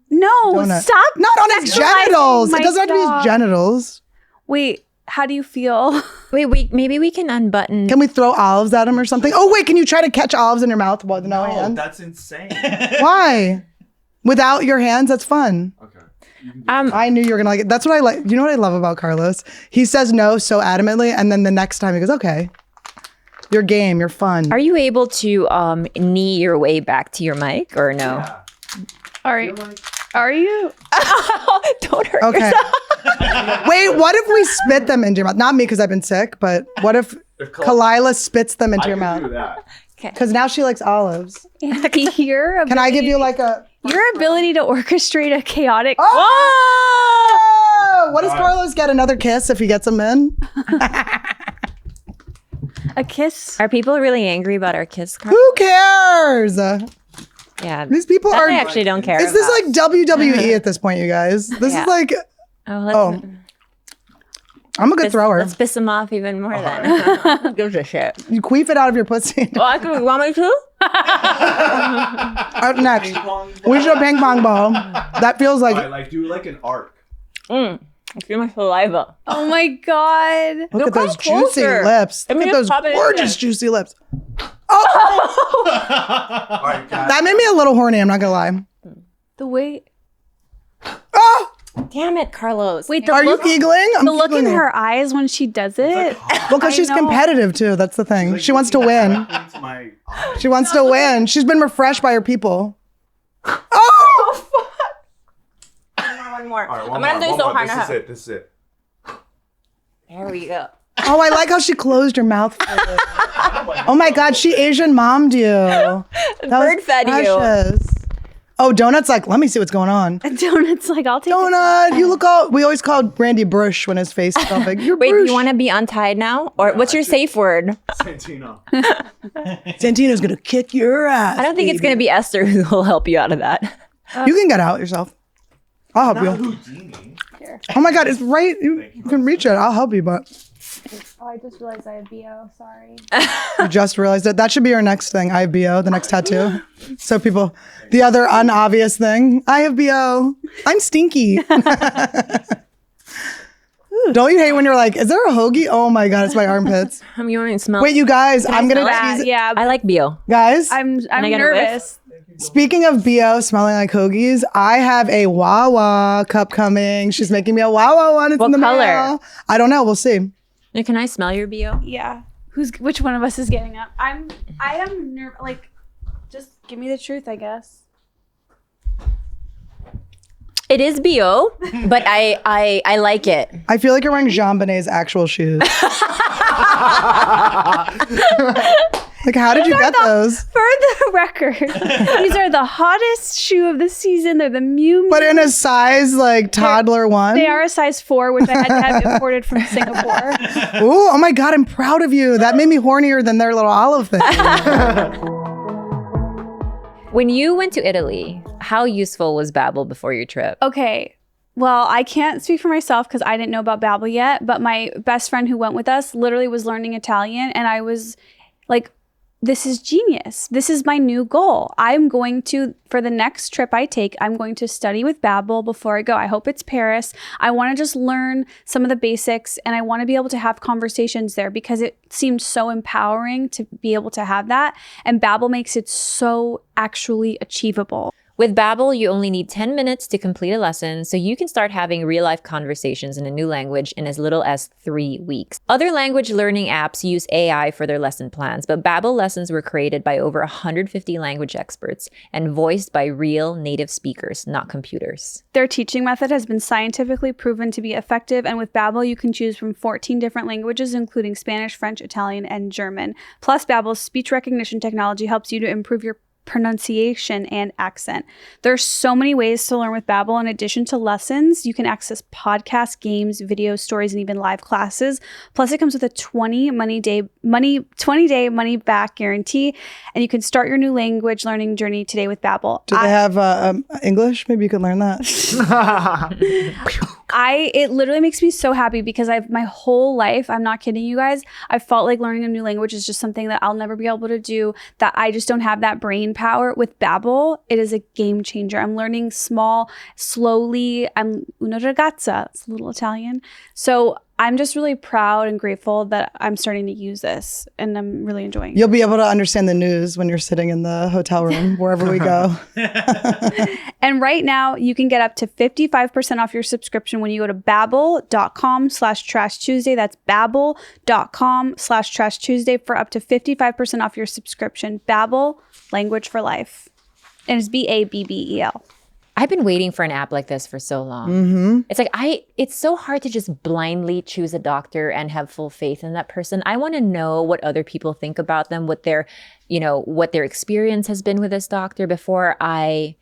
No, donut. stop. Not on his sexualizing genitals. my It doesn't have to be his dog. genitals. Wait, how do you feel? Wait, maybe we can unbutton. Can we throw olives at him or something? Oh, wait, can you try to catch olives in your mouth with no Oh, hands? that's insane. Why? Without your hands, that's fun. Okay. You can do I knew you were gonna like it. That's what I like. You know what I love about Carlos? He says no so adamantly, and then the next time he goes, "Okay, you're game, you're fun." Are you able to knee your way back to your mic or no? Yeah. All right. Are you? Don't hurt Okay. yourself. Wait, what if we spit them into your mouth? Not me because I've been sick, but what if Khalyla spits them into your mouth? Because now she likes olives. Can I give you like a... Your ability to orchestrate a chaotic... Oh! What does Carlos get? Another kiss if he gets them in? A kiss? Are people really angry about our kiss card? Who cares? Yeah. These people that are... I actually don't care Is this like WWE at this point, you guys? This is like... I'm a good thrower. Let's piss them off even more then. Who gives a shit? You queef it out of your pussy. Well, you want me to? Next. We should ping pong ball. That feels like... do like an arc. I feel my saliva. Oh my God. Look at those juicy lips. Look at those gorgeous juicy lips. Oh! That made me a little horny, I'm not gonna lie. The way... Oh! Damn it, Carlos. Wait, Are you giggling? I'm the look in giggling. her eyes when she does it. Well, because she's competitive too. That's the thing. She wants to win. She wants to win. She's been refreshed by her people. Oh! One more. All right, I'm gonna do so hard. This is it. There we go. Oh, I like how she closed her mouth. Oh my God, she Asian mommed you. That Bird fed you. Oh, Donut's like, let me see what's going on. Donut's like, I'll take Donut, you look all, we always called Randy Brush when his face felt like, you're Wait, Brush. you want to be untied now? Or what's your safe word? Santino. Santino's going to kick your ass. I don't think it's going to be Esther who will help you out of that. You can get out yourself. I'll help you. Oh my God, it's right. You can reach it. I'll help you, but. Oh, I just realized I have BO. Sorry. You just realized it. That should be our next thing. I have BO, the next tattoo. So people, the other unobvious thing, I have BO. I'm stinky. Don't you hate when you're like, is there a hoagie? Oh my God, it's my armpits. You want me to smell? Wait, you guys, I'm going to tease it. Yeah, I like bio. Guys, I'm I get a nervous. speaking of BO smelling like hoagies, I have a Wawa cup coming. She's making me a Wawa one. It's What in the color? mail. I don't know. We'll see. Can I smell your bio? Yeah. Which one of us is getting up? I am nervous. Like, just give me the truth, I guess. It is bio, but I like it. I feel like you're wearing Jean Bonnet's actual shoes. Like, how did you get those? For the record, these are the hottest shoe of the season. They're the Mew. But in a size like toddler one. They are a size 4, which I had to have imported from Singapore. Ooh, oh my God, I'm proud of you. That made me hornier than their little olive thing. When you went to Italy, how useful was Babbel before your trip? Okay. Well, I can't speak for myself because I didn't know about Babbel yet, but my best friend who went with us literally was learning Italian, and I was like, this is genius. This is my new goal. I'm going to, for the next trip I take, I'm going to study with Babbel before I go. I hope it's Paris. I want to just learn some of the basics, and I want to be able to have conversations there because it seemed so empowering to be able to have that. And Babbel makes it so actually achievable. With Babbel, you only need 10 minutes to complete a lesson, so you can start having real-life conversations in a new language in as little as 3 weeks. Other language learning apps use AI for their lesson plans, but Babbel lessons were created by over 150 language experts and voiced by real native speakers, not computers. Their teaching method has been scientifically proven to be effective, and with Babbel, you can choose from 14 different languages, including Spanish, French, Italian, and German. Plus, Babbel's speech recognition technology helps you to improve your pronunciation and accent. There are so many ways to learn with Babbel. In addition to lessons, you can access podcasts, games, videos, stories, and even live classes. Plus, it comes with a 20-day money back guarantee, and you can start your new language learning journey today with Babbel. Do they have English? Maybe you could learn that. It literally makes me so happy because my whole life, I'm not kidding you guys, I felt like learning a new language is just something that I'll never be able to do, that I just don't have that brain power. With Babbel, it is a game changer. I'm learning slowly. I'm una ragazza. It's a little Italian. So I'm just really proud and grateful that I'm starting to use this, and I'm really enjoying it. You'll be able to understand the news when you're sitting in the hotel room, wherever we go. And right now, you can get up to 55% off your subscription when you go to babbel.com/trashtuesday. That's babbel.com/trashtuesday for up to 55% off your subscription. Babbel, language for life. And it's BABBEL. I've been waiting for an app like this for so long. Mm-hmm. It's like it's so hard to just blindly choose a doctor and have full faith in that person. I want to know what other people think about them, what their experience has been with this doctor before I,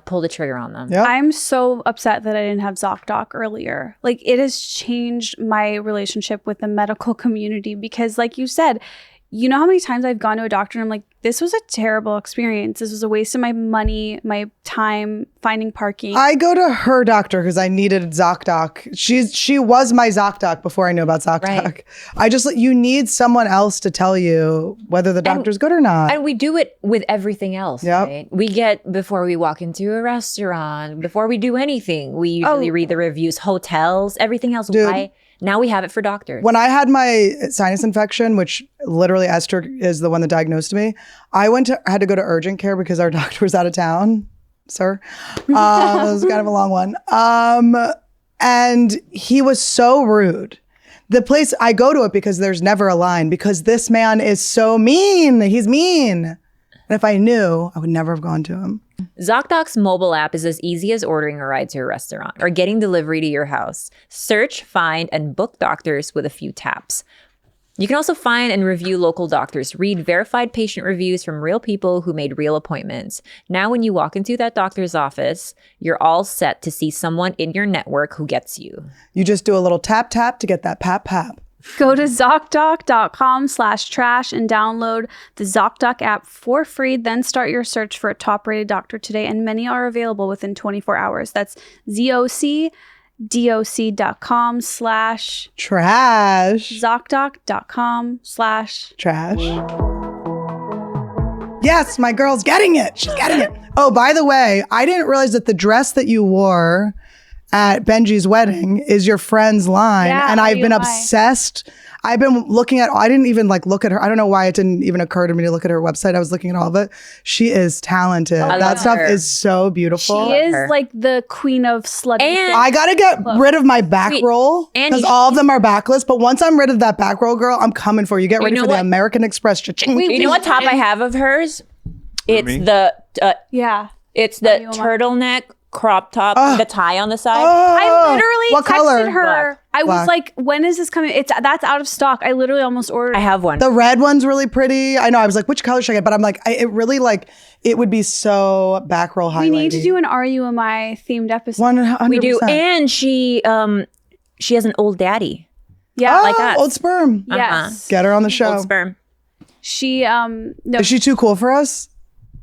pull the trigger on them. Yep. I'm so upset that I didn't have ZocDoc earlier. Like, it has changed my relationship with the medical community because, like you said, you know how many times I've gone to a doctor and I'm like, this was a terrible experience. This was a waste of my money, my time, finding parking. I go to her doctor because I needed ZocDoc. She was my ZocDoc before I knew about ZocDoc. Right. You need someone else to tell you whether the doctor's good or not. And we do it with everything else, Yep. right? We get, before we walk into a restaurant, before we do anything, we usually read the reviews, hotels, everything else. Dude. Now we have it for doctors. When I had my sinus infection, which literally Esther is the one that diagnosed me, I had to go to urgent care because our doctor was out of town, sir. It was kind of a long one. And he was so rude. The place I go to it because there's never a line because this man is so mean. He's mean. And if I knew, I would never have gone to him. ZocDoc's mobile app is as easy as ordering a ride to a restaurant or getting delivery to your house. Search, find, and book doctors with a few taps. You can also find and review local doctors, read verified patient reviews from real people who made real appointments. Now, when you walk into that doctor's office, you're all set to see someone in your network who gets you. You just do a little tap tap to get that pap pap. Go to ZocDoc.com/trash and download the ZocDoc app for free. Then start your search for a top-rated doctor today, and many are available within 24 hours. That's ZocDoc.com/trash. ZocDoc.com/trash. Yes, my girl's getting it. She's getting it. Oh, by the way, I didn't realize that the dress that you wore at Benji's wedding is your friend's line. Yeah, and I've been IUI. obsessed. I've been looking at, I didn't even look at her. I don't know why it didn't even occur to me to look at her website. I was looking at all of it. She is talented. I That love stuff her. is so beautiful. She is her. like the queen of slutty. And- I got to get rid of my back Wait, roll and because you- all of them are backless. But once I'm rid of that back roll, girl, I'm coming for you. Get ready know for the what? American Express. Cha-ching. You know what top I have of hers? It's Rumi? the Yeah. the turtleneck crop top, with the tie on the side. I literally what texted color? her. Black. I was Black. like, when is this coming? That's out of stock. I literally almost ordered I have one. The red one's really pretty. I know. I was like, which color should I get? But I'm like, it really it would be so back roll highlighting. We need to do an RUMI themed episode. 100%. We do, and she has an old daddy. Yeah. Oh, like us. old sperm. Yes. Get her on the show. Old sperm. She no, Is she too cool for us?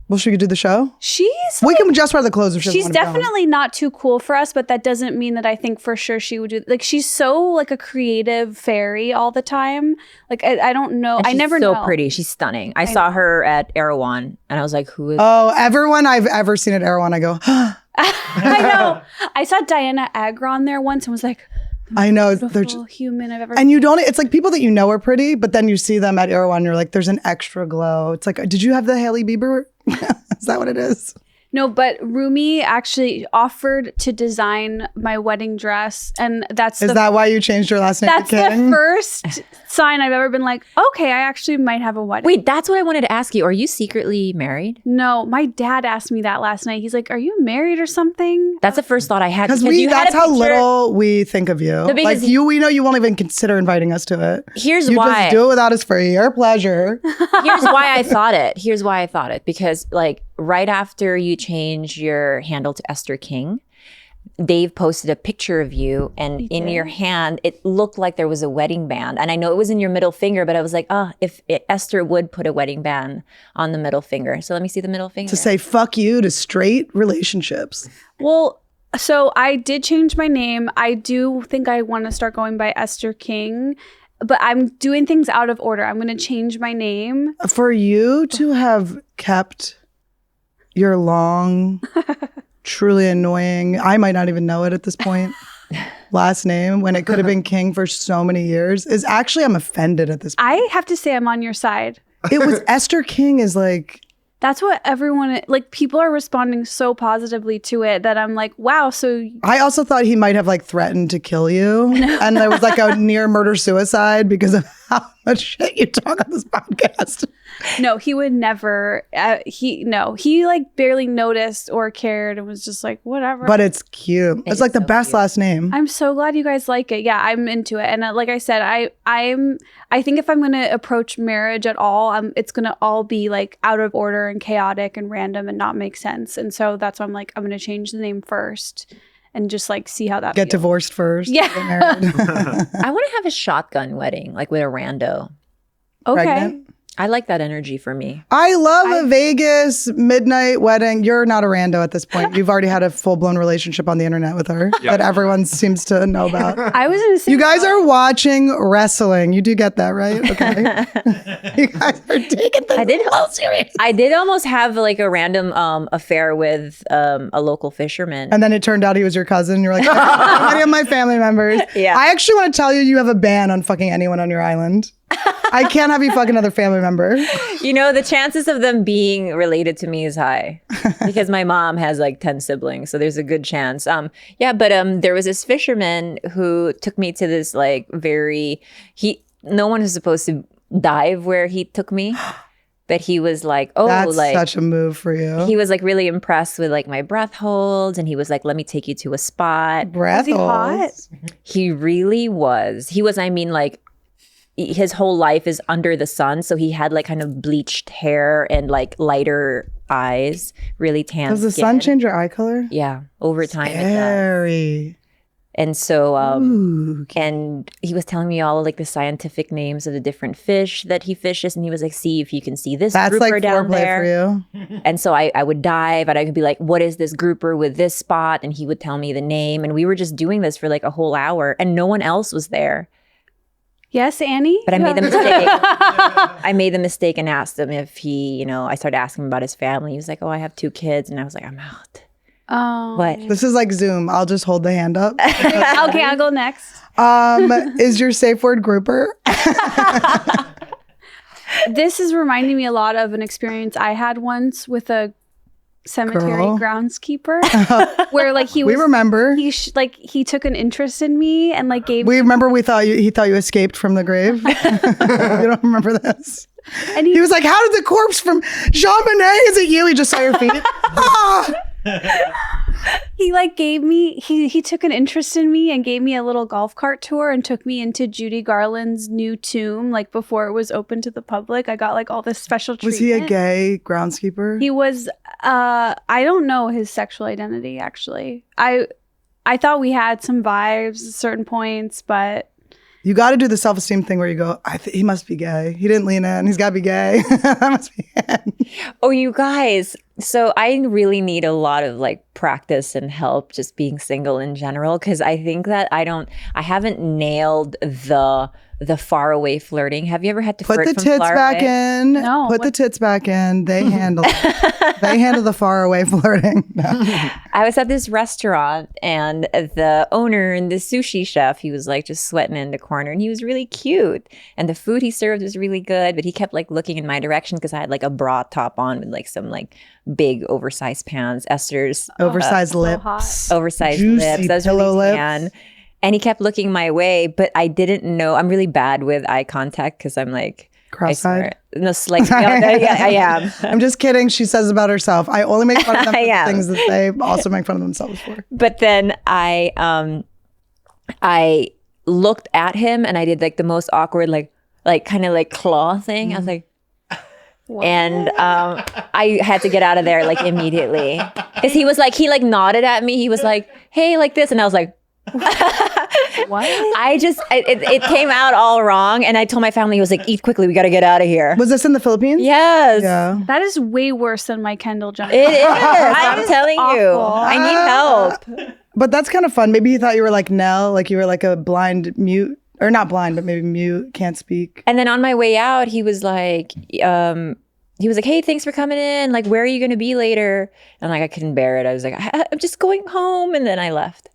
Well, should we do the show? she's We can just wear the clothes if she doesn't she's wanna be on. definitely not too cool for us, but that doesn't mean that I think for sure she would do. Like, she's so like a creative fairy all the time. Like, I don't know. And I she's never so know. pretty. She's stunning. I saw her at Erewhon, and I was like, "Who is?" Oh, everyone I've ever seen at Erewhon, I go, I know. I saw Diana Agron there once and was like, I know. They're beautiful just, human I've ever. and you don't, it's like people that you know are pretty, but then you see them at Erewhon, you're like, there's an extra glow. It's like, did you have the Hailey Bieber? Is that what it is? No, but Rumi actually offered to design my wedding dress, and that's Is that why you changed your last name that's to King? the first sign I've ever been like, okay, I actually might have a wedding. Wait, that's what I wanted to ask you. Are you secretly married? No, my dad asked me that last night. He's like, "Are you married or something?" That's the first thought I had. Because you had that's a how picture- little we think of you. because Like we know you won't even consider inviting us to it. Here's You why. just do it without us for your pleasure. Here's why I thought it. Here's why I thought it. Because like right after you changed your handle to Esther King, Dave posted a picture of you, and in your hand, it looked like there was a wedding band. And I know it was in your middle finger, but I was like, if Esther would put a wedding band on the middle finger. So let me see the middle finger. To say fuck you to straight relationships. Well, so I did change my name. I do think I want to start going by Esther King, but I'm doing things out of order. I'm going to change my name. For you to have kept your long, truly annoying, I might not even know it at this point, last name when it could have been King for so many years is actually, I'm offended at this point. I have to say I'm on your side. It was Esther King is like, That's what everyone, like, people are responding so positively to it that I'm like, wow, so I also thought he might have like threatened to kill you. And there was like a near murder suicide because of how much shit you talk on this podcast. No, he would never. He like barely noticed or cared and was just like, whatever. But it's cute. It's like the best last name. I'm so glad you guys like it. Yeah, I'm into it. And like I said, I think if I'm going to approach marriage at all, it's going to all be like out of order and chaotic and random and not make sense. And so that's why I'm like, I'm going to change the name first and just like see how that Get feels. divorced first. Yeah. Get married. I want to have a shotgun wedding, like with a rando. Okay. Pregnant. I like that energy for me. I love a Vegas midnight wedding. You're not a rando at this point. You've already had a full-blown relationship on the internet with her that everyone seems to know about. I was in a You guys are watching wrestling. You do get that, right? Okay. You guys are taking this so serious. I did almost have like a random affair with a local fisherman. And then it turned out he was your cousin. You're like, many of my family members. Yeah. I actually want to tell you, you have a ban on fucking anyone on your island. I can't have you fuck another family member. You know, the chances of them being related to me is high because my mom has like 10 siblings. So there's a good chance. But there was this fisherman who took me to this like no one is supposed to dive where he took me. But he was like, that's such a move for you. He was like really impressed with like my breath holds. And he was like, let me take you to a spot. Breath holds? He really was. He was, like, his whole life is under the sun, so he had like kind of bleached hair and like lighter eyes, really tan Does the skin. sun change your eye color? Yeah, over time Scary. it does. And so and he was telling me all of like the scientific names of the different fish that he fishes, and he was like, see if you can see this That's grouper like down foreplay there. for you. And so I would dive and I could be like, what is this grouper with this spot? And he would tell me the name, and we were just doing this for like a whole hour and no one else was there. Yes, Annie? But I made the mistake. I made the mistake and asked him if he, I started asking him about his family. He was like, oh, I have 2 kids. And I was like, I'm out. Oh. What? This is like Zoom. I'll just hold the hand up. Okay, I'll go next. Is your safe word grouper? This is reminding me a lot of an experience I had once with a cemetery groundskeeper where like he was, we remember. He took an interest in me and like gave We remember he thought you escaped from the grave. You don't remember this? And he was like, how did the corpse from Jean Monnet, is it you? He just saw your feet. He like gave me he took an interest in me and gave me a little golf cart tour and took me into Judy Garland's new tomb like before it was open to the public. I got like all this special treatment. Was he a gay groundskeeper? He was I don't know his sexual identity actually. I thought we had some vibes at certain points, but you got to do the self-esteem thing where you go, he must be gay. He didn't lean in. He's got to be gay. That must be it. Oh, you guys. So I really need a lot of like practice and help just being single in general, because I think that I haven't nailed the far away flirting. Have you ever had to put flirt the from tits far back away? in? No. Put the tits back in. They handle it. They handle the far away flirting. No. I was at this restaurant and the owner and the sushi chef, he was like just sweating in the corner and he was really cute. And the food he served was really good, but he kept like looking in my direction because I had like a bra top on with like some like big oversized pants. Esther's Oversized lips. hot. oversized Juicy lips. That was pillow really lips. tan. And he kept looking my way, but I didn't know. I'm really bad with eye contact because I'm like Cross-eyed? No, slightly. Yeah, I am. I'm just kidding. She says about herself. I only make fun of them for I the am. things that they also make fun of themselves for. But then I looked at him and I did like the most awkward like kind of like claw thing. I was like, and I had to get out of there like immediately because he like nodded at me. He was like, hey, like this, and I was like. What? It came out all wrong, and I told my family, he was like, eat quickly, we got to get out of here. Was this in the Philippines? Yes. Yeah. That is way worse than my Kendall jump. It is. I'm telling you. awful. I need help. But that's kind of fun. Maybe he thought you were like Nell, like you were like a blind mute, or not blind, but maybe mute, can't speak. And then on my way out, he was like, hey, thanks for coming in. Like, where are you going to be later? And like, I couldn't bear it. I was like, I'm just going home. And then I left.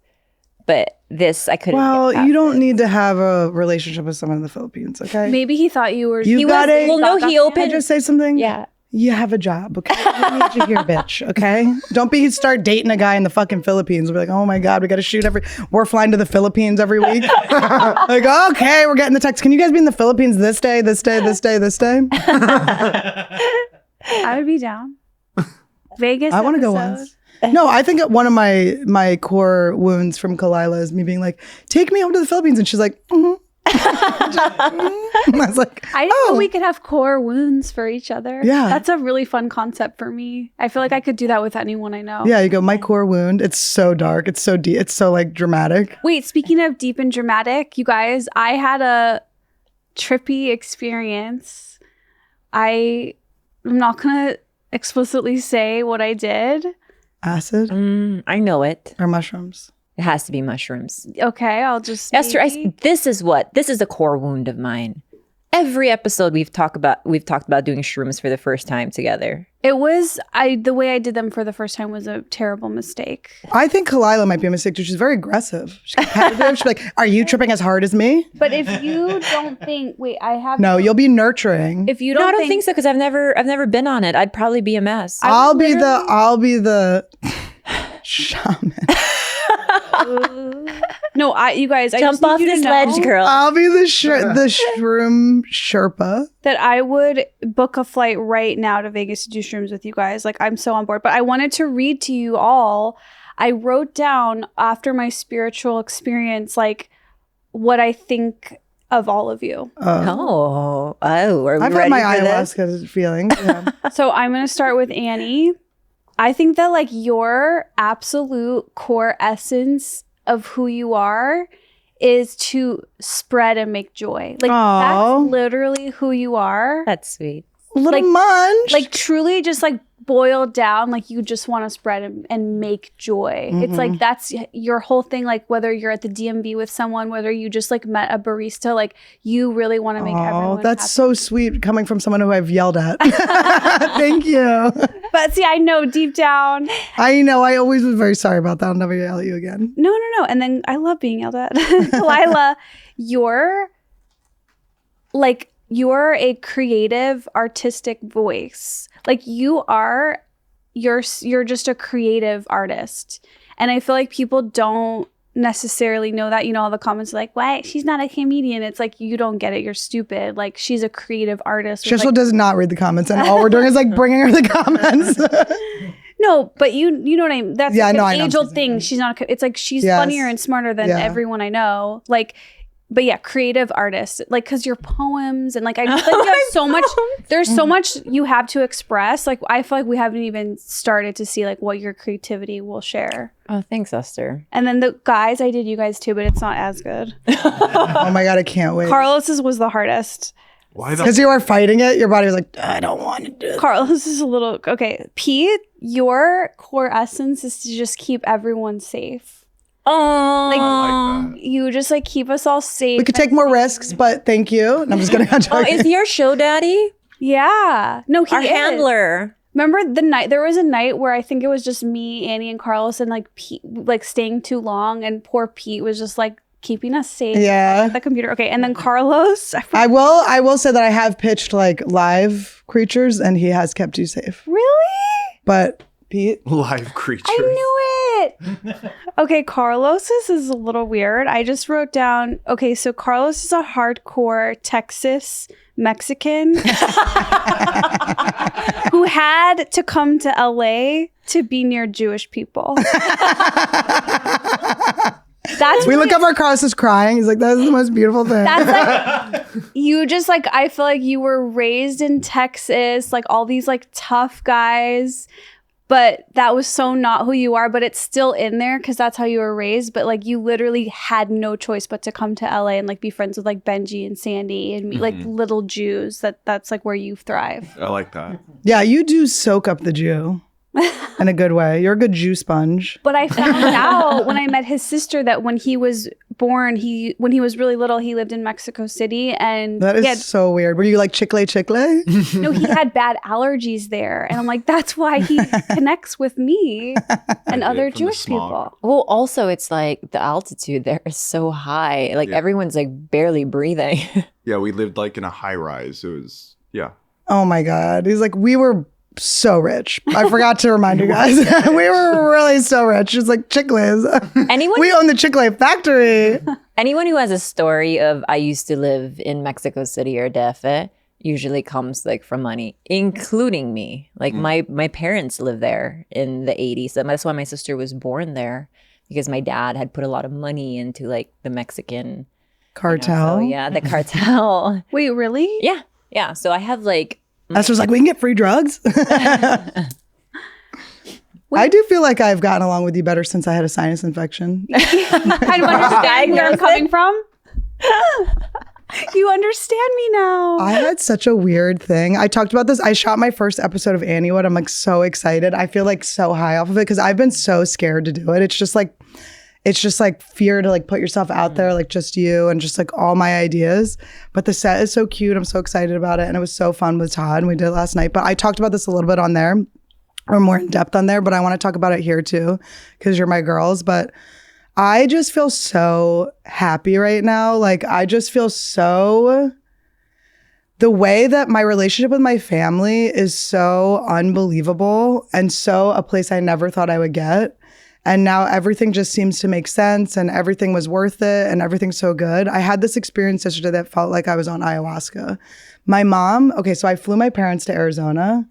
But this, I couldn't. Well, you don't need to have a relationship with someone in the Philippines, okay? Maybe he thought you were. You he got was, it. Well, no, he Can I opened. just say something? Yeah. You have a job, okay? I need you here, bitch, okay? Don't start dating a guy in the fucking Philippines. We're like, oh my God, we got to shoot we're flying to the Philippines every week. Like, okay, we're getting the text. Can you guys be in the Philippines this day, this day, this day, this day? I would be down. Vegas. I want to go once. No, I think one of my core wounds from Khalyla is me being like, take me home to the Philippines. And she's like, mm-hmm. I was like, I didn't know we could have core wounds for each other. Yeah. That's a really fun concept for me. I feel like I could do that with anyone I know. Yeah, you go, my core wound. It's so dark. It's so deep. It's so like dramatic. Wait, speaking of deep and dramatic, you guys, I had a trippy experience. I'm not going to explicitly say what I did. Acid? I know it. Or mushrooms? It has to be mushrooms. Okay, I'll just Esther, this is a core wound of mine. Every episode we've talked about doing shrooms for the first time together. It was the way I did them for the first time was a terrible mistake. I think Khalyla might be a mistake too. She's very aggressive. She's competitive. She's like, are you tripping as hard as me? But if you don't think, No, you'll be nurturing. If you No, don't, I don't think so because I've never been on it. I'd probably be a mess. I'll be the shaman. No, you guys, I Jump just need off you to this know ledge, girl. I'll be the shroom Sherpa. that I would book a flight right now to Vegas to do shrooms with you guys. Like, I'm so on board. But I wanted to read to you all. I wrote down after my spiritual experience, like, what I think of all of you. Are we I've ready had my for this? ayahuasca feeling. Yeah. So I'm going to start with Annie. I think that, like, your absolute core essence of who you are is to spread and make joy. Like, Aw. that's literally who you are. That's sweet. Little Like- munch. Like, truly just, like, boiled down, like, you just want to spread and make joy. It's like, that's your whole thing. Like, whether you're at the DMV with someone, whether you just, like, met a barista, like, you really want to make everyone that's happy. so sweet coming from someone who I've yelled at. Thank you. But see, I know deep down. I know. I always was very sorry about that. I'll never yell at you again. No. And then I love being yelled at. Khalyla, you're a creative, artistic voice. Like, you're just a creative artist. And I feel like people don't necessarily know that. You know, all the comments are like, "What? She's not a comedian." It's like, you don't get it. You're stupid. Like, she's a creative artist. with, Shishel like- does not read the comments, and all we're doing is like bringing her the comments. No, but you know what I mean. That's Yeah, like no, I an know what age-old you're thing. saying. She's not. It's like she's Yes. funnier and smarter than Yeah. everyone I know. Like, but yeah, creative artist. Like, because your poems and like I just think you have so much. There's so much you have to express. Like, I feel like we haven't even started to see like what your creativity will share. Oh, thanks, Esther. And then the guys, I did you guys too, but it's not as good. Oh my God, I can't wait. Carlos's was the hardest. Why the Because you were fighting it, your body was like, I don't want to do it. Carlos is a little okay. Pete, your core essence is to just keep everyone safe. Oh, like that? You just like keep us all safe. We could take more risks, but thank you. And I'm just kidding. I'm oh, joking. is he your show daddy? Yeah. No, he Our is. handler. Remember the night? There was a night where I think it was just me, Annie, and Carlos, and like Pete, like staying too long, and poor Pete was just like keeping us safe. Yeah. At the computer. Okay, and then Carlos. I will say that I have pitched like live creatures, and he has kept you safe. Really? But Pete, live creature? I knew it. Okay, Carlos's is a little weird. I just wrote down. Okay, so Carlos is a hardcore Texas Mexican who had to come to LA to be near Jewish people. That's we look up our Carlos is crying. He's like, that is the most beautiful thing. That's like you just like I feel like you were raised in Texas, like all these like tough guys, but that was so not who you are, but it's still in there because that's how you were raised. But like you literally had no choice but to come to LA and like be friends with like Benji and Sandy and like little Jews. That's like where you thrive. I like that. Yeah, you do soak up the Jew in a good way. You're a good Jew sponge. But I found out when I met his sister that when he was born, when he was really little, he lived in Mexico City, and That is he had, so weird. Were you like chicle? no, he had bad allergies there, and I'm like, that's why he connects with me and other from the Jewish smog. people. Well, also, it's like the altitude there is so high. Like everyone's like barely breathing. Yeah, we lived like in a high rise. It was, yeah. Oh my God. He's like, we were so rich. I forgot to remind you guys. We were really so rich. It's like Chick-fil-A's. We own the Chick-fil-A factory. Anyone who has a story of I used to live in Mexico City or DF usually comes like from money, including me. Like my parents lived there in the 80s. That's why my sister was born there, because my dad had put a lot of money into like the Mexican cartel. The cartel. Wait, really? Yeah. Yeah. So I have like Esther's like, we can get free drugs. I do feel like I've gotten along with you better since I had a sinus infection. I don't understand where I'm coming from. You understand me now. I had such a weird thing. I talked about this. I shot my first episode of Anniewood. I'm like so excited. I feel like so high off of it because I've been so scared to do it. It's just like fear to like put yourself out there, like just you and just like all my ideas. But the set is so cute. I'm so excited about it. And it was so fun with Todd. And we did it last night. But I talked about this a little bit on there, or more in depth on there. But I want to talk about it here too, because you're my girls. But I just feel so happy right now. Like I just feel so, the way that my relationship with my family is so unbelievable and so a place I never thought I would get. And now everything just seems to make sense and everything was worth it and everything's so good. I had this experience yesterday that felt like I was on ayahuasca. My mom, so I flew my parents to Arizona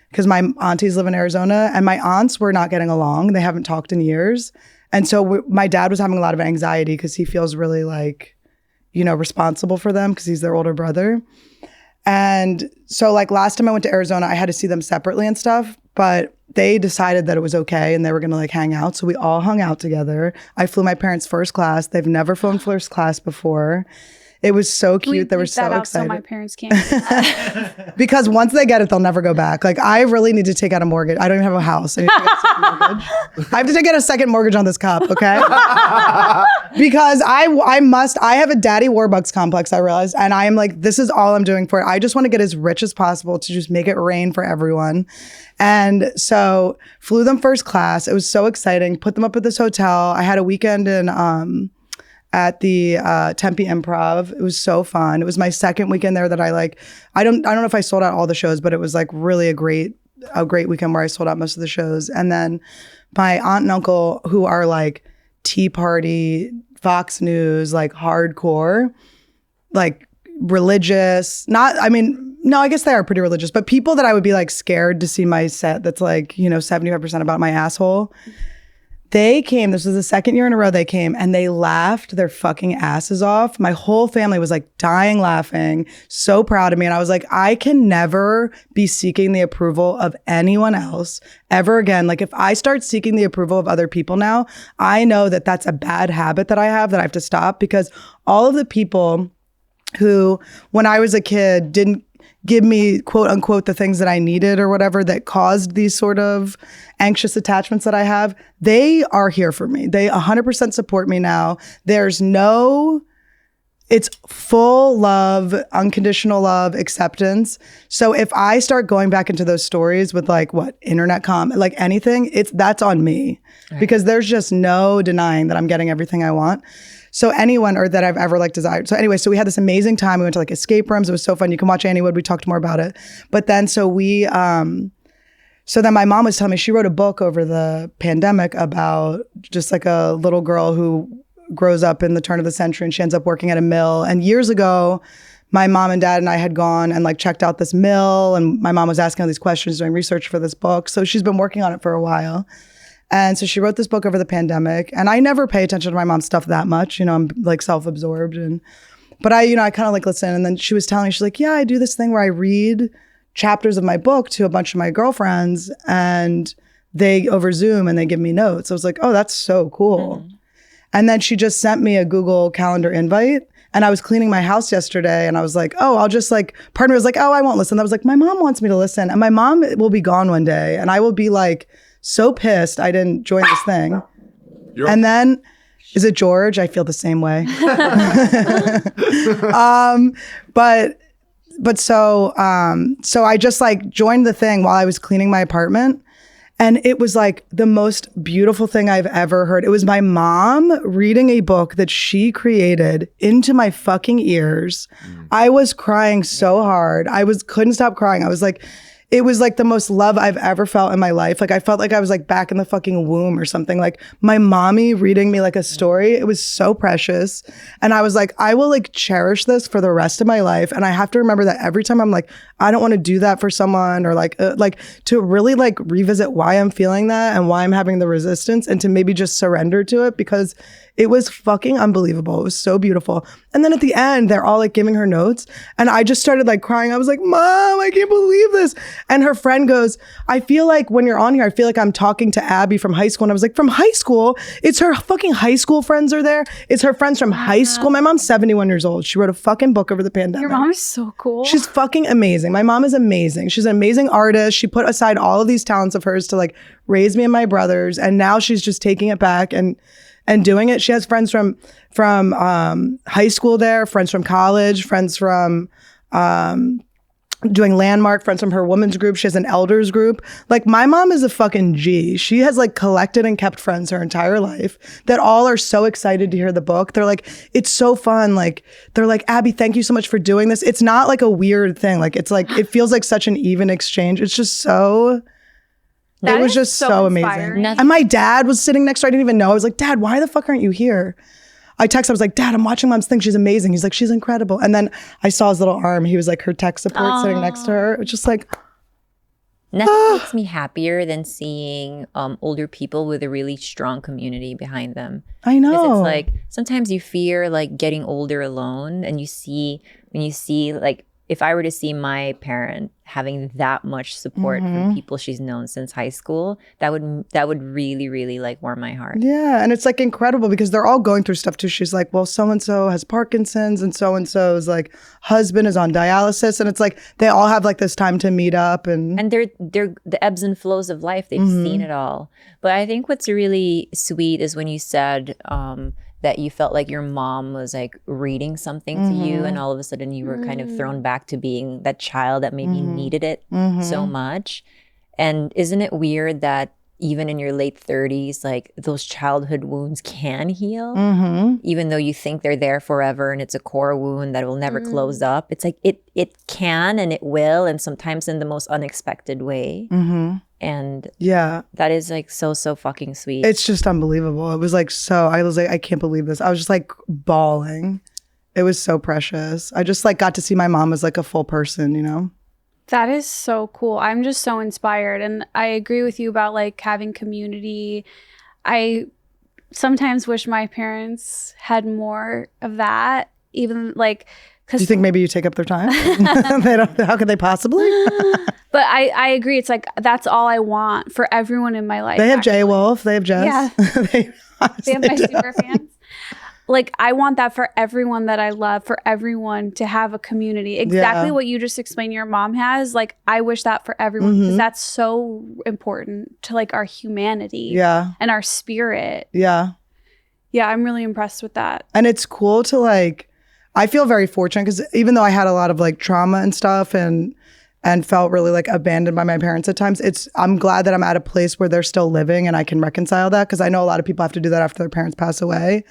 because my aunties live in Arizona and my aunts were not getting along. They haven't talked in years. And so my dad was having a lot of anxiety because he feels really like, responsible for them because he's their older brother. And so like last time I went to Arizona, I had to see them separately and stuff, but they decided that it was okay and they were going to like hang out. So we all hung out together. I flew my parents first class. They've never flown first class before. It was so cute. They were so excited. So my parents can't. Because once they get it, they'll never go back. Like I really need to take out a mortgage. I don't even have a house. I need to get a second mortgage. I have to take out a second mortgage on this cup, okay? Because I have a daddy Warbucks complex, I realized. And I am like, this is all I'm doing for it. I just want to get as rich as possible to just make it rain for everyone. And so flew them first class. It was so exciting. Put them up at this hotel. I had a weekend in at the Tempe Improv. It was so fun. It was my second weekend there that I don't know if I sold out all the shows, but it was like really a great weekend where I sold out most of the shows. And then my aunt and uncle, who are like Tea Party, Fox News, like hardcore, like religious, no, I guess they are pretty religious, but people that I would be like scared to see my set that's like, 75% about my asshole. They came, this was the second year in a row they came, and they laughed their fucking asses off. My whole family was like dying laughing, so proud of me. And I was like, I can never be seeking the approval of anyone else ever again. Like if I start seeking the approval of other people now, I know that that's a bad habit that I have to stop, because all of the people who, when I was a kid, didn't give me, quote unquote, the things that I needed or whatever that caused these sort of anxious attachments that I have, they are here for me. They 100% support me now. It's full love, unconditional love, acceptance. So if I start going back into those stories with like internet like anything, that's on me, right? Because there's just no denying that I'm getting everything I want. So anyone, or that I've ever like desired. So anyway, so we had this amazing time. We went to like escape rooms. It was so fun. You can watch Anniewood. We talked more about it. But then so then my mom was telling me she wrote a book over the pandemic about just like a little girl who grows up in the turn of the century and she ends up working at a mill. And years ago, my mom and dad and I had gone and like checked out this mill, and my mom was asking all these questions, doing research for this book. So she's been working on it for a while. And so she wrote this book over the pandemic, and I never pay attention to my mom's stuff that much. I'm like self-absorbed, but I kind of like listen. And then she was telling me, she's like, yeah, I do this thing where I read chapters of my book to a bunch of my girlfriends, and they over Zoom and they give me notes. I was like, oh, that's so cool. Mm-hmm. And then she just sent me a Google Calendar invite. And I was cleaning my house yesterday and I was like, oh, I'll just like, part of me was like, oh, I won't listen. I was like, my mom wants me to listen. And my mom will be gone one day and I will be like, so pissed I didn't join this thing. And then, is it George? I feel the same way. So I just like joined the thing while I was cleaning my apartment. And it was like the most beautiful thing I've ever heard. It was my mom reading a book that she created into my fucking ears. I was crying so hard. Couldn't stop crying. I was like, it was like the most love I've ever felt in my life. Like I felt like I was like back in the fucking womb or something. Like my mommy reading me like a story. It was so precious. And I was like, I will like cherish this for the rest of my life. And I have to remember that every time I'm like, I don't want to do that for someone, or like to really like revisit why I'm feeling that and why I'm having the resistance, and to maybe just surrender to it, because it was fucking unbelievable. It was so beautiful. And then at the end, they're all like giving her notes. And I just started like crying. I was like, Mom, I can't believe this. And her friend goes, I feel like when you're on here, I feel like I'm talking to Abby from high school. And I was like, from high school? It's her fucking high school friends are there. It's her friends from high school. My mom's 71 years old. She wrote a fucking book over the pandemic. Your mom is so cool. She's fucking amazing. My mom is amazing. She's an amazing artist. She put aside all of these talents of hers to like raise me and my brothers. And now she's just taking it back and doing it. She has friends from high school there, friends from college, friends from doing Landmark, friends from her women's group. She has an elders group. Like my mom is a fucking G. She has like collected and kept friends her entire life that all are so excited to hear the book. They're like, it's so fun. Like they're like, Abby, thank you so much for doing this. It's not like a weird thing. Like it's like, it feels like such an even exchange. It's just so... That it was is just so so inspiring. amazing. And my dad was sitting next to her. I didn't even know. I was like, Dad, why the fuck aren't you here? I texted, I was like, Dad, I'm watching Mom's thing. She's amazing. He's like, she's incredible. And then I saw his little arm. He was like her tech support sitting next to her. It was just like... Nothing makes me happier than seeing older people with a really strong community behind them. I know. Because it's like, sometimes you fear like getting older alone, and when you see like, if I were to see my parent having that much support from people she's known since high school, that would really, really like warm my heart. Yeah. And it's like incredible because they're all going through stuff too. She's like, well, so-and-so has Parkinson's, and so-and-so's like husband is on dialysis. And it's like, they all have like this time to meet up. And they're the ebbs and flows of life. They've seen it all. But I think what's really sweet is when you said, that you felt like your mom was like reading something to you, and all of a sudden you were kind of thrown back to being that child that maybe needed it so much. And isn't it weird that even in your late 30s, like those childhood wounds can heal, even though you think they're there forever and it's a core wound that will never close up. It's like it can and it will, and sometimes in the most unexpected way. And yeah, that is like so fucking sweet. It's just unbelievable. It was like I was like, I can't believe this. I was just like bawling. It was so precious. I just like got to see my mom as like a full person, you know? That is so cool. I'm just so inspired. And I agree with you about like having community. I sometimes wish my parents had more of that, even like... Do you think maybe you take up their time? How could they possibly? But I agree. It's like, that's all I want for everyone in my life. They have Jay Wolf. They have Jess. Yeah. they have my super fans. Like, I want that for everyone that I love, for everyone to have a community. Exactly what you just explained your mom has. Like, I wish that for everyone, because that's so important to like our humanity and our spirit. Yeah, I'm really impressed with that. And it's cool to like, I feel very fortunate because even though I had a lot of like trauma and stuff and felt really like abandoned by my parents at times, I'm glad that I'm at a place where they're still living and I can reconcile that, because I know a lot of people have to do that after their parents pass away,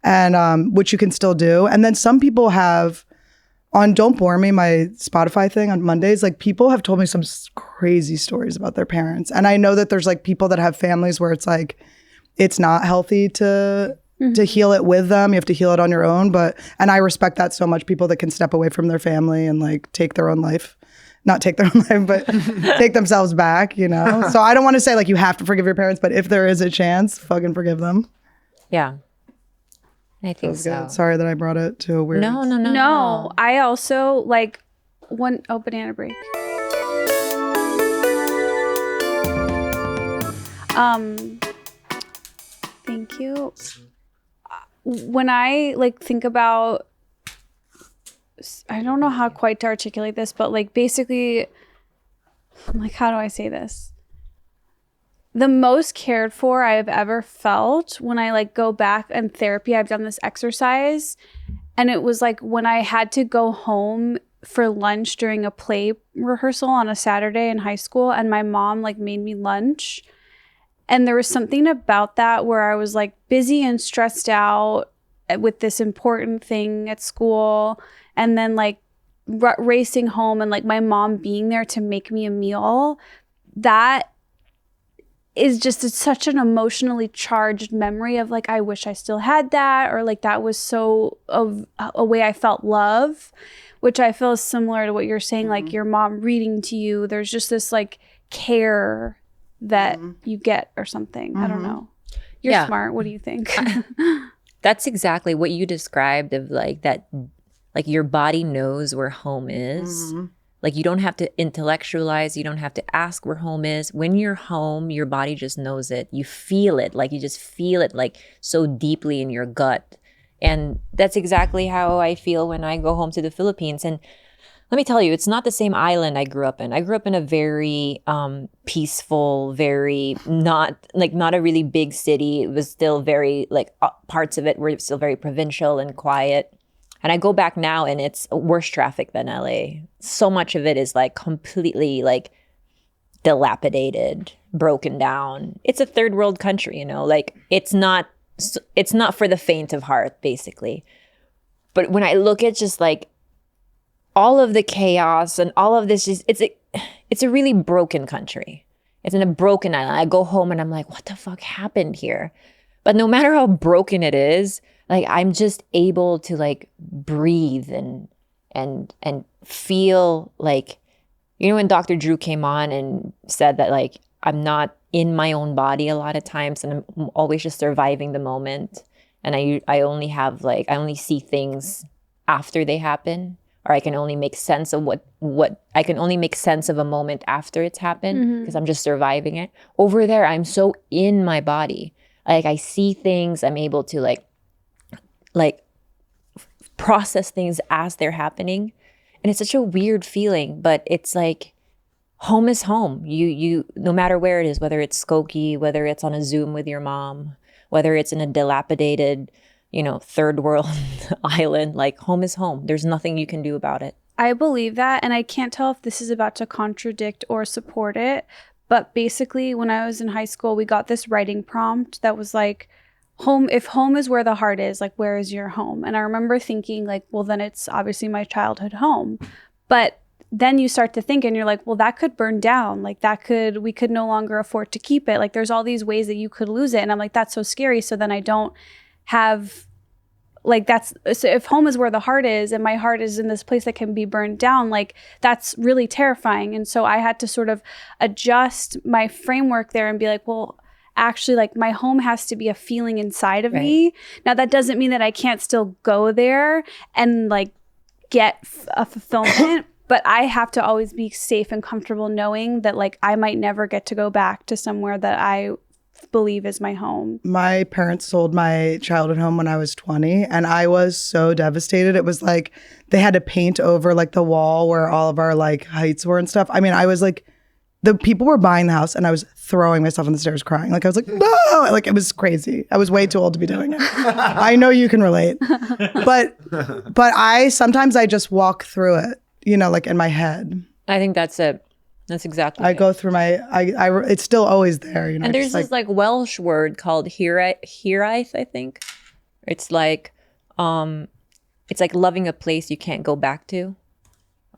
and which you can still do. And then some people have on Don't Bore Me, my Spotify thing on Mondays, like people have told me some crazy stories about their parents. And I know that there's like people that have families where it's like, it's not healthy to heal it with them. You have to heal it on your own. And I respect that so much. People that can step away from their family and like take their own life, not take their own life, but take themselves back, you know? So I don't want to say like you have to forgive your parents, but if there is a chance, fucking forgive them. Yeah. I think so. Good. Sorry that I brought it to a weird... No. I also like banana break. Thank you. When I like think about, I don't know how quite to articulate this, but like basically, I'm like, how do I say this? The most cared for I've ever felt when I like go back in therapy, I've done this exercise, and it was like when I had to go home for lunch during a play rehearsal on a Saturday in high school, and my mom like made me lunch. And there was something about that where I was like busy and stressed out with this important thing at school, and then like racing home and like my mom being there to make me a meal. That is just such an emotionally charged memory of like, I wish I still had that, or like that was so a way I felt love, which I feel is similar to what you're saying, like your mom reading to you. There's just this like care that you get or something. I don't know. You're smart. What do you think? That's exactly what you described of like that, like your body knows where home is. Like you don't have to intellectualize. You don't have to ask where home is. When you're home, your body just knows it. You feel it. Like you just feel it like so deeply in your gut. And that's exactly how I feel when I go home to the Philippines. And let me tell you, it's not the same island I grew up in. I grew up in a very peaceful, very not a really big city. It was still very like parts of it were still very provincial and quiet. And I go back now and it's worse traffic than LA. So much of it is like completely like dilapidated, broken down. It's a third world country, you know, like it's not for the faint of heart, basically. But when I look at just like all of the chaos and all of this, it's a really broken country. It's in a broken island. I go home and I'm like, what the fuck happened here? But no matter how broken it is, like I'm just able to like breathe and feel like, you know, when Dr. Drew came on and said that like I'm not in my own body a lot of times and I'm always just surviving the moment, and I only see things after they happen, or I can only make sense of what I can only make sense of a moment after it's happened because I'm just surviving it. Over there, I'm so in my body. Like I see things, I'm able to like process things as they're happening. And it's such a weird feeling, but it's like home is home. You no matter where it is, whether it's Skokie, whether it's on a Zoom with your mom, whether it's in a dilapidated, you know, third world island, like home is home. There's nothing you can do about it. I believe that, and I can't tell if this is about to contradict or support it, but basically when I was in high school, we got this writing prompt that was like, home, if home is where the heart is, like where is your home? And I remember thinking like, well, then it's obviously my childhood home. But then you start to think and you're like, well, that could burn down. Like we could no longer afford to keep it. Like there's all these ways that you could lose it. And I'm like, that's so scary. So then I don't have like so if home is where the heart is and my heart is in this place that can be burned down, like that's really terrifying. And so I had to sort of adjust my framework there and be like, well, actually, like my home has to be a feeling inside of me. Now that doesn't mean that I can't still go there and like get a fulfillment, but I have to always be safe and comfortable knowing that like I might never get to go back to somewhere that I believe is my home. My parents sold my childhood home when I was 20, and I was so devastated. It was like they had to paint over like the wall where all of our like heights were and stuff. I mean, I was like, the people were buying the house and I was throwing myself on the stairs crying. Like I was like, no, like it was crazy. I was way too old to be doing it. I know you can relate. But sometimes I just walk through it, you know, like in my head. I think that's it. That's exactly I it. go through it's still always there, you know. And there's this like Welsh word called hiraeth, I think. It's like loving a place you can't go back to.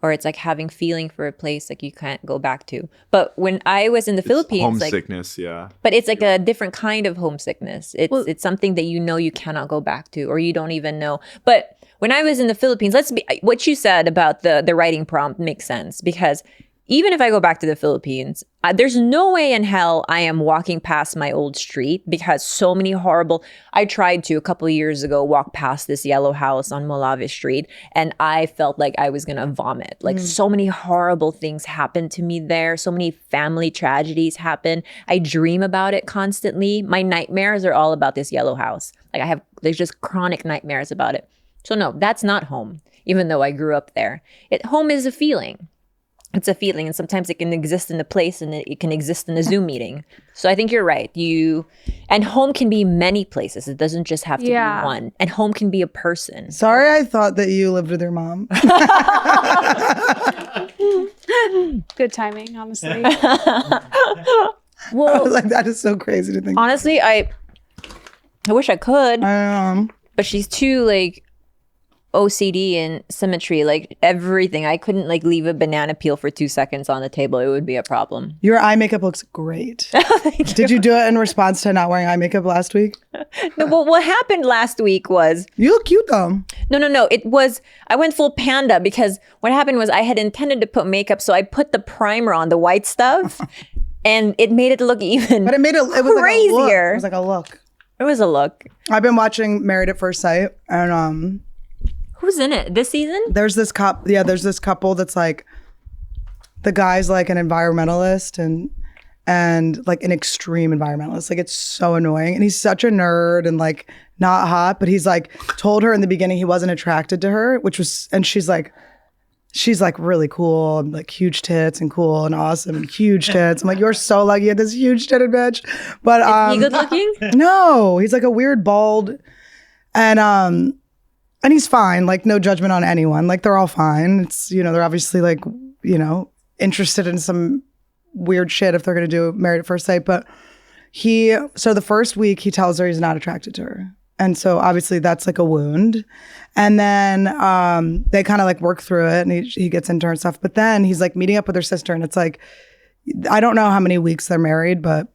Or it's like having feeling for a place like you can't go back to. But when I was in the Philippines, homesickness, yeah. But it's like a different kind of homesickness. It's something that you know you cannot go back to, or you don't even know. But when I was in the Philippines, what you said about the writing prompt makes sense, because even if I go back to the Philippines, there's no way in hell I am walking past my old street, because so many I tried to a couple of years ago walk past this yellow house on Molave Street, and I felt like I was gonna vomit. Like so many horrible things happened to me there. So many family tragedies happen. I dream about it constantly. My nightmares are all about this yellow house. Like there's just chronic nightmares about it. So no, that's not home, even though I grew up there. Home is a feeling. It's a feeling, and sometimes it can exist in a place and it can exist in a Zoom meeting. So I think you're right. And home can be many places. It doesn't just have to be one. And home can be a person. Sorry, I thought that you lived with your mom. Good timing, honestly. Well, like that is so crazy to think. Honestly, I wish I could, but she's too like OCD and symmetry, like everything. I couldn't like leave a banana peel for 2 seconds on the table. It would be a problem. Your eye makeup looks great. Did you do it in response to not wearing eye makeup last week? No, well, what happened last week was... You look cute though. No. It was... I went full panda because what happened was I had intended to put makeup, so I put the primer on, the white stuff, and it made it look even But it made it was crazier. It was like a look. It was a look. I've been watching Married at First Sight, and Who's in it this season? there's this couple that's like, the guy's like an environmentalist and like an extreme environmentalist. Like it's so annoying. And he's such a nerd and like not hot, but he's like told her in the beginning he wasn't attracted to her, and she's like really cool and like huge tits and cool and awesome and huge tits. I'm like, you're so lucky at this huge titted bitch. But Is he good looking? no, he's like a weird bald and he's fine, like no judgment on anyone. Like they're all fine. It's, they're obviously like, interested in some weird shit if they're going to do Married at First Sight. But so the first week he tells her he's not attracted to her. And so obviously that's like a wound. And then they kind of like work through it and he gets into her and stuff. But then he's like meeting up with her sister and it's like, I don't know how many weeks they're married, but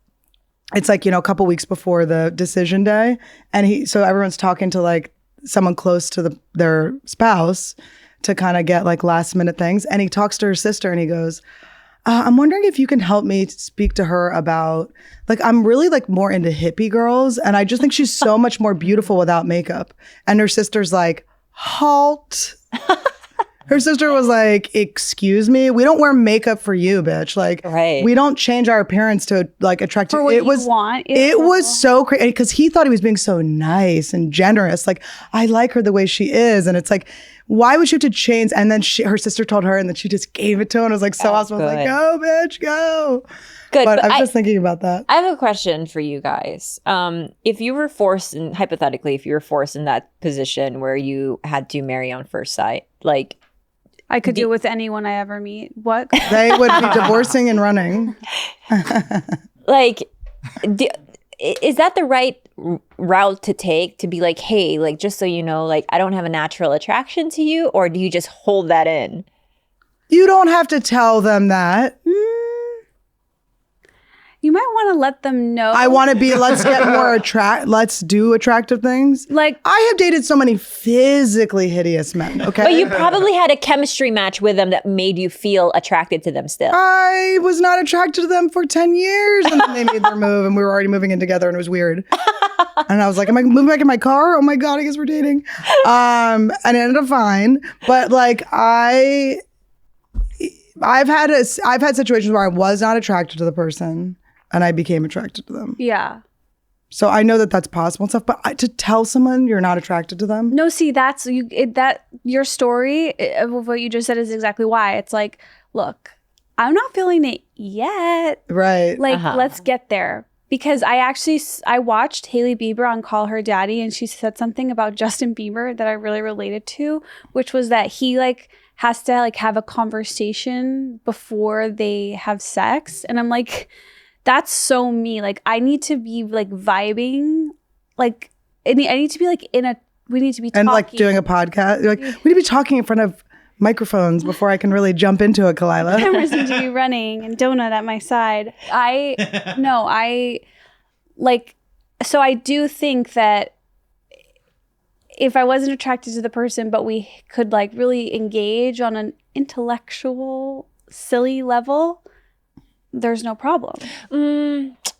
it's like, a couple weeks before the decision day. And so everyone's talking to like someone close to their spouse to kind of get like last minute things. And he talks to her sister and he goes, I'm wondering if you can help me speak to her about, like, I'm really like more into hippie girls. And I just think she's so much more beautiful without makeup. And her sister's like, halt. Her sister was like, excuse me, we don't wear makeup for you, bitch. Like, right. We don't change our appearance to like attract for what you want. It was so crazy because he thought he was being so nice and generous. Like, I like her the way she is. And it's like, why would she have to change? And then her sister told her and then she just gave it to him. And it was like so awesome. I was like, go, bitch, go. Good. But I was just thinking about that. I have a question for you guys. If you were forced, and hypothetically, if you were forced in that position where you had to marry on first sight, like, I could deal with anyone I ever meet. What? They would be divorcing and running. Like, is that the right route to take, to be like, hey, like, just so you know, like, I don't have a natural attraction to you? Or do you just hold that in? You don't have to tell them that. You might want to let them know. I want to be, let's do attractive things. Like, I have dated so many physically hideous men, okay? But you probably had a chemistry match with them that made you feel attracted to them still. I was not attracted to them for 10 years and then they made their move and we were already moving in together and it was weird. And I was like, am I moving back in my car? Oh my God, I guess we're dating. And it ended up fine. But like I've had situations where I was not attracted to the person and I became attracted to them. yeah. So I know that that's possible and stuff, but to tell someone you're not attracted to them? No, see, your story of what you just said is exactly why. It's like, look, I'm not feeling it yet. Right. Like, let's get there. Because I watched Hailey Bieber on Call Her Daddy, and she said something about Justin Bieber that I really related to, which was that he like has to like have a conversation before they have sex. And I'm like, that's so me. Like, I need to be like vibing. Like, I need to be like we need to be talking. And like doing a podcast. Like, we need to be talking in front of microphones before I can really jump into it, Khalyla. Cameras need to be running and donut at my side. So I do think that if I wasn't attracted to the person, but we could like really engage on an intellectual, silly level, there's no problem.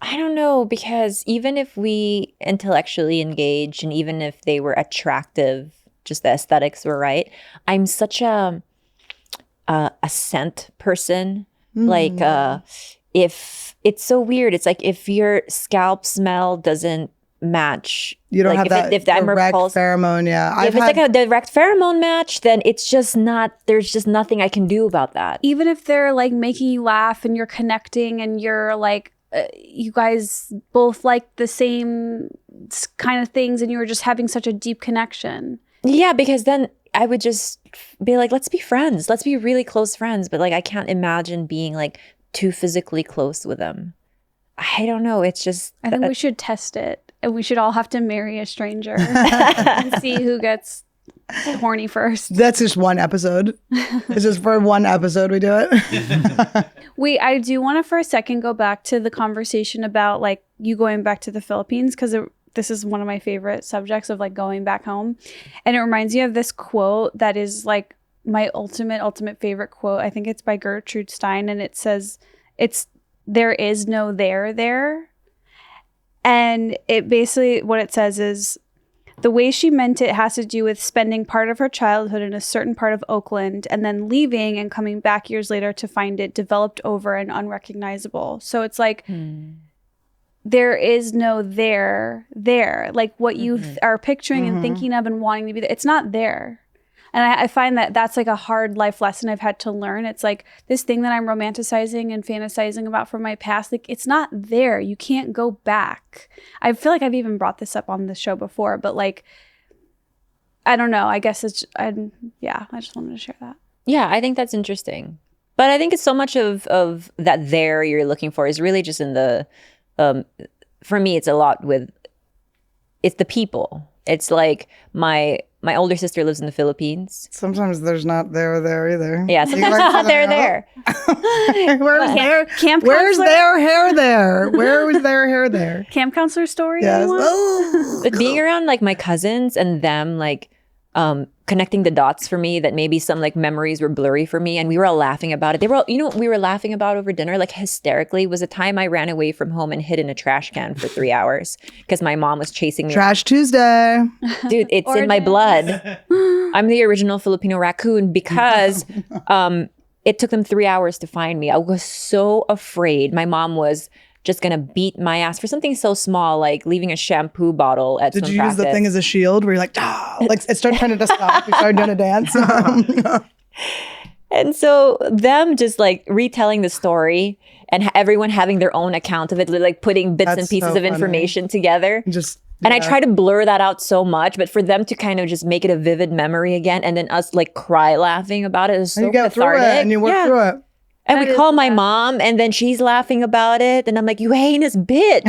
I don't know, because even if we intellectually engaged and even if they were attractive, just the aesthetics were right, I'm such a scent person. Like, if it's so weird, it's like if your scalp smell doesn't match. You don't like, have that if I'm direct repulsed, pheromone. Yeah, if it's like a direct pheromone match, then it's just not. There's just nothing I can do about that. Even if they're like making you laugh and you're connecting and you're like, you guys both like the same kind of things and you were just having such a deep connection. Yeah, because then I would just be like, let's be friends. Let's be really close friends. But like, I can't imagine being like too physically close with them. I don't know. It's just. I think we should test it. And we should all have to marry a stranger and see who gets horny first. That's just one episode. It's just for one episode we do it. Wait, I do want to for a second go back to the conversation about like you going back to the Philippines because this is one of my favorite subjects of like going back home. And it reminds me of this quote that is like my ultimate favorite quote. I think it's by Gertrude Stein and it says, there is no there. And it basically, what it says is, the way she meant it has to do with spending part of her childhood in a certain part of Oakland and then leaving and coming back years later to find it developed over and unrecognizable. So it's like, there is no there. Like what you are picturing and thinking of and wanting to be there, it's not there. And I find that that's like a hard life lesson I've had to learn. It's like this thing that I'm romanticizing and fantasizing about from my past, like it's not there. You can't go back. I feel like I've even brought this up on the show before, but like, I don't know. I guess I just wanted to share that. Yeah, I think that's interesting. But I think it's so much of that there you're looking for is really just in the, for me, it's a lot with, it's the people. It's like my older sister lives in the Philippines. Sometimes there's not there either. Yeah, sometimes it's not there. Where's their hair there? Where was their hair there? Camp counselor story? Yes. Anyone? Oh. But being around like my cousins and them like connecting the dots for me that maybe some like memories were blurry for me and we were all laughing about it. They were all, what we were laughing about over dinner like hysterically was a time I ran away from home and hid in a trash can for 3 hours because my mom was chasing me. Trash Tuesday. Dude, it's in my blood. I'm the original Filipino raccoon because it took them 3 hours to find me. I was so afraid. My mom was just gonna beat my ass for something so small like leaving a shampoo bottle at Did swim you practice. use the thing as a shield where you're like, like it started turning to stop, you started doing a dance? And so them just like retelling the story and everyone having their own account of it, like putting bits and pieces of information together. And I try to blur that out so much, but for them to kind of just make it a vivid memory again and then us like cry laughing about it is so you get cathartic. through it and you work through it. And we call my mom and then she's laughing about it. And I'm like, you heinous bitch,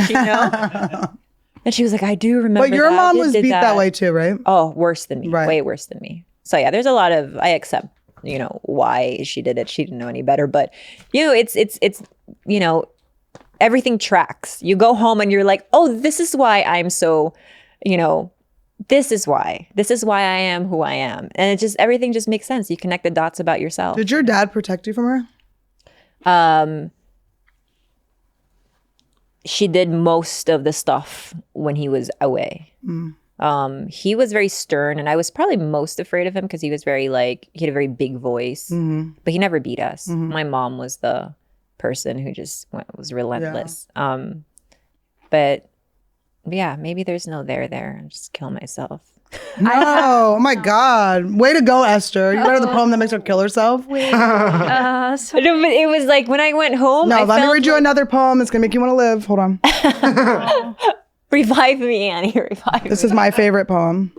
And she was like, I do remember But your that. mom was beat that way too, right? Oh, worse than me. Right. Way worse than me. So yeah, there's a lot of, I accept, why she did it. She didn't know any better. But, it's everything tracks. You go home and you're like, oh, this is why I'm so, this is why I am who I am. And everything just makes sense. You connect the dots about yourself. Did your dad protect you from her? She did most of the stuff when he was away. He was very stern and I was probably most afraid of him because he was very he had a very big voice, but he never beat us. My mom was the person who just was relentless. Yeah. But yeah, maybe there's no there. I'll just kill myself. No, oh my God. Way to go, Esther. You read the poem that makes her kill herself? So No, but it was like when I went home. No, let me read you another poem. It's going to make you want to live. Hold on. Revive me, Annie. Revive This me. is my favorite poem.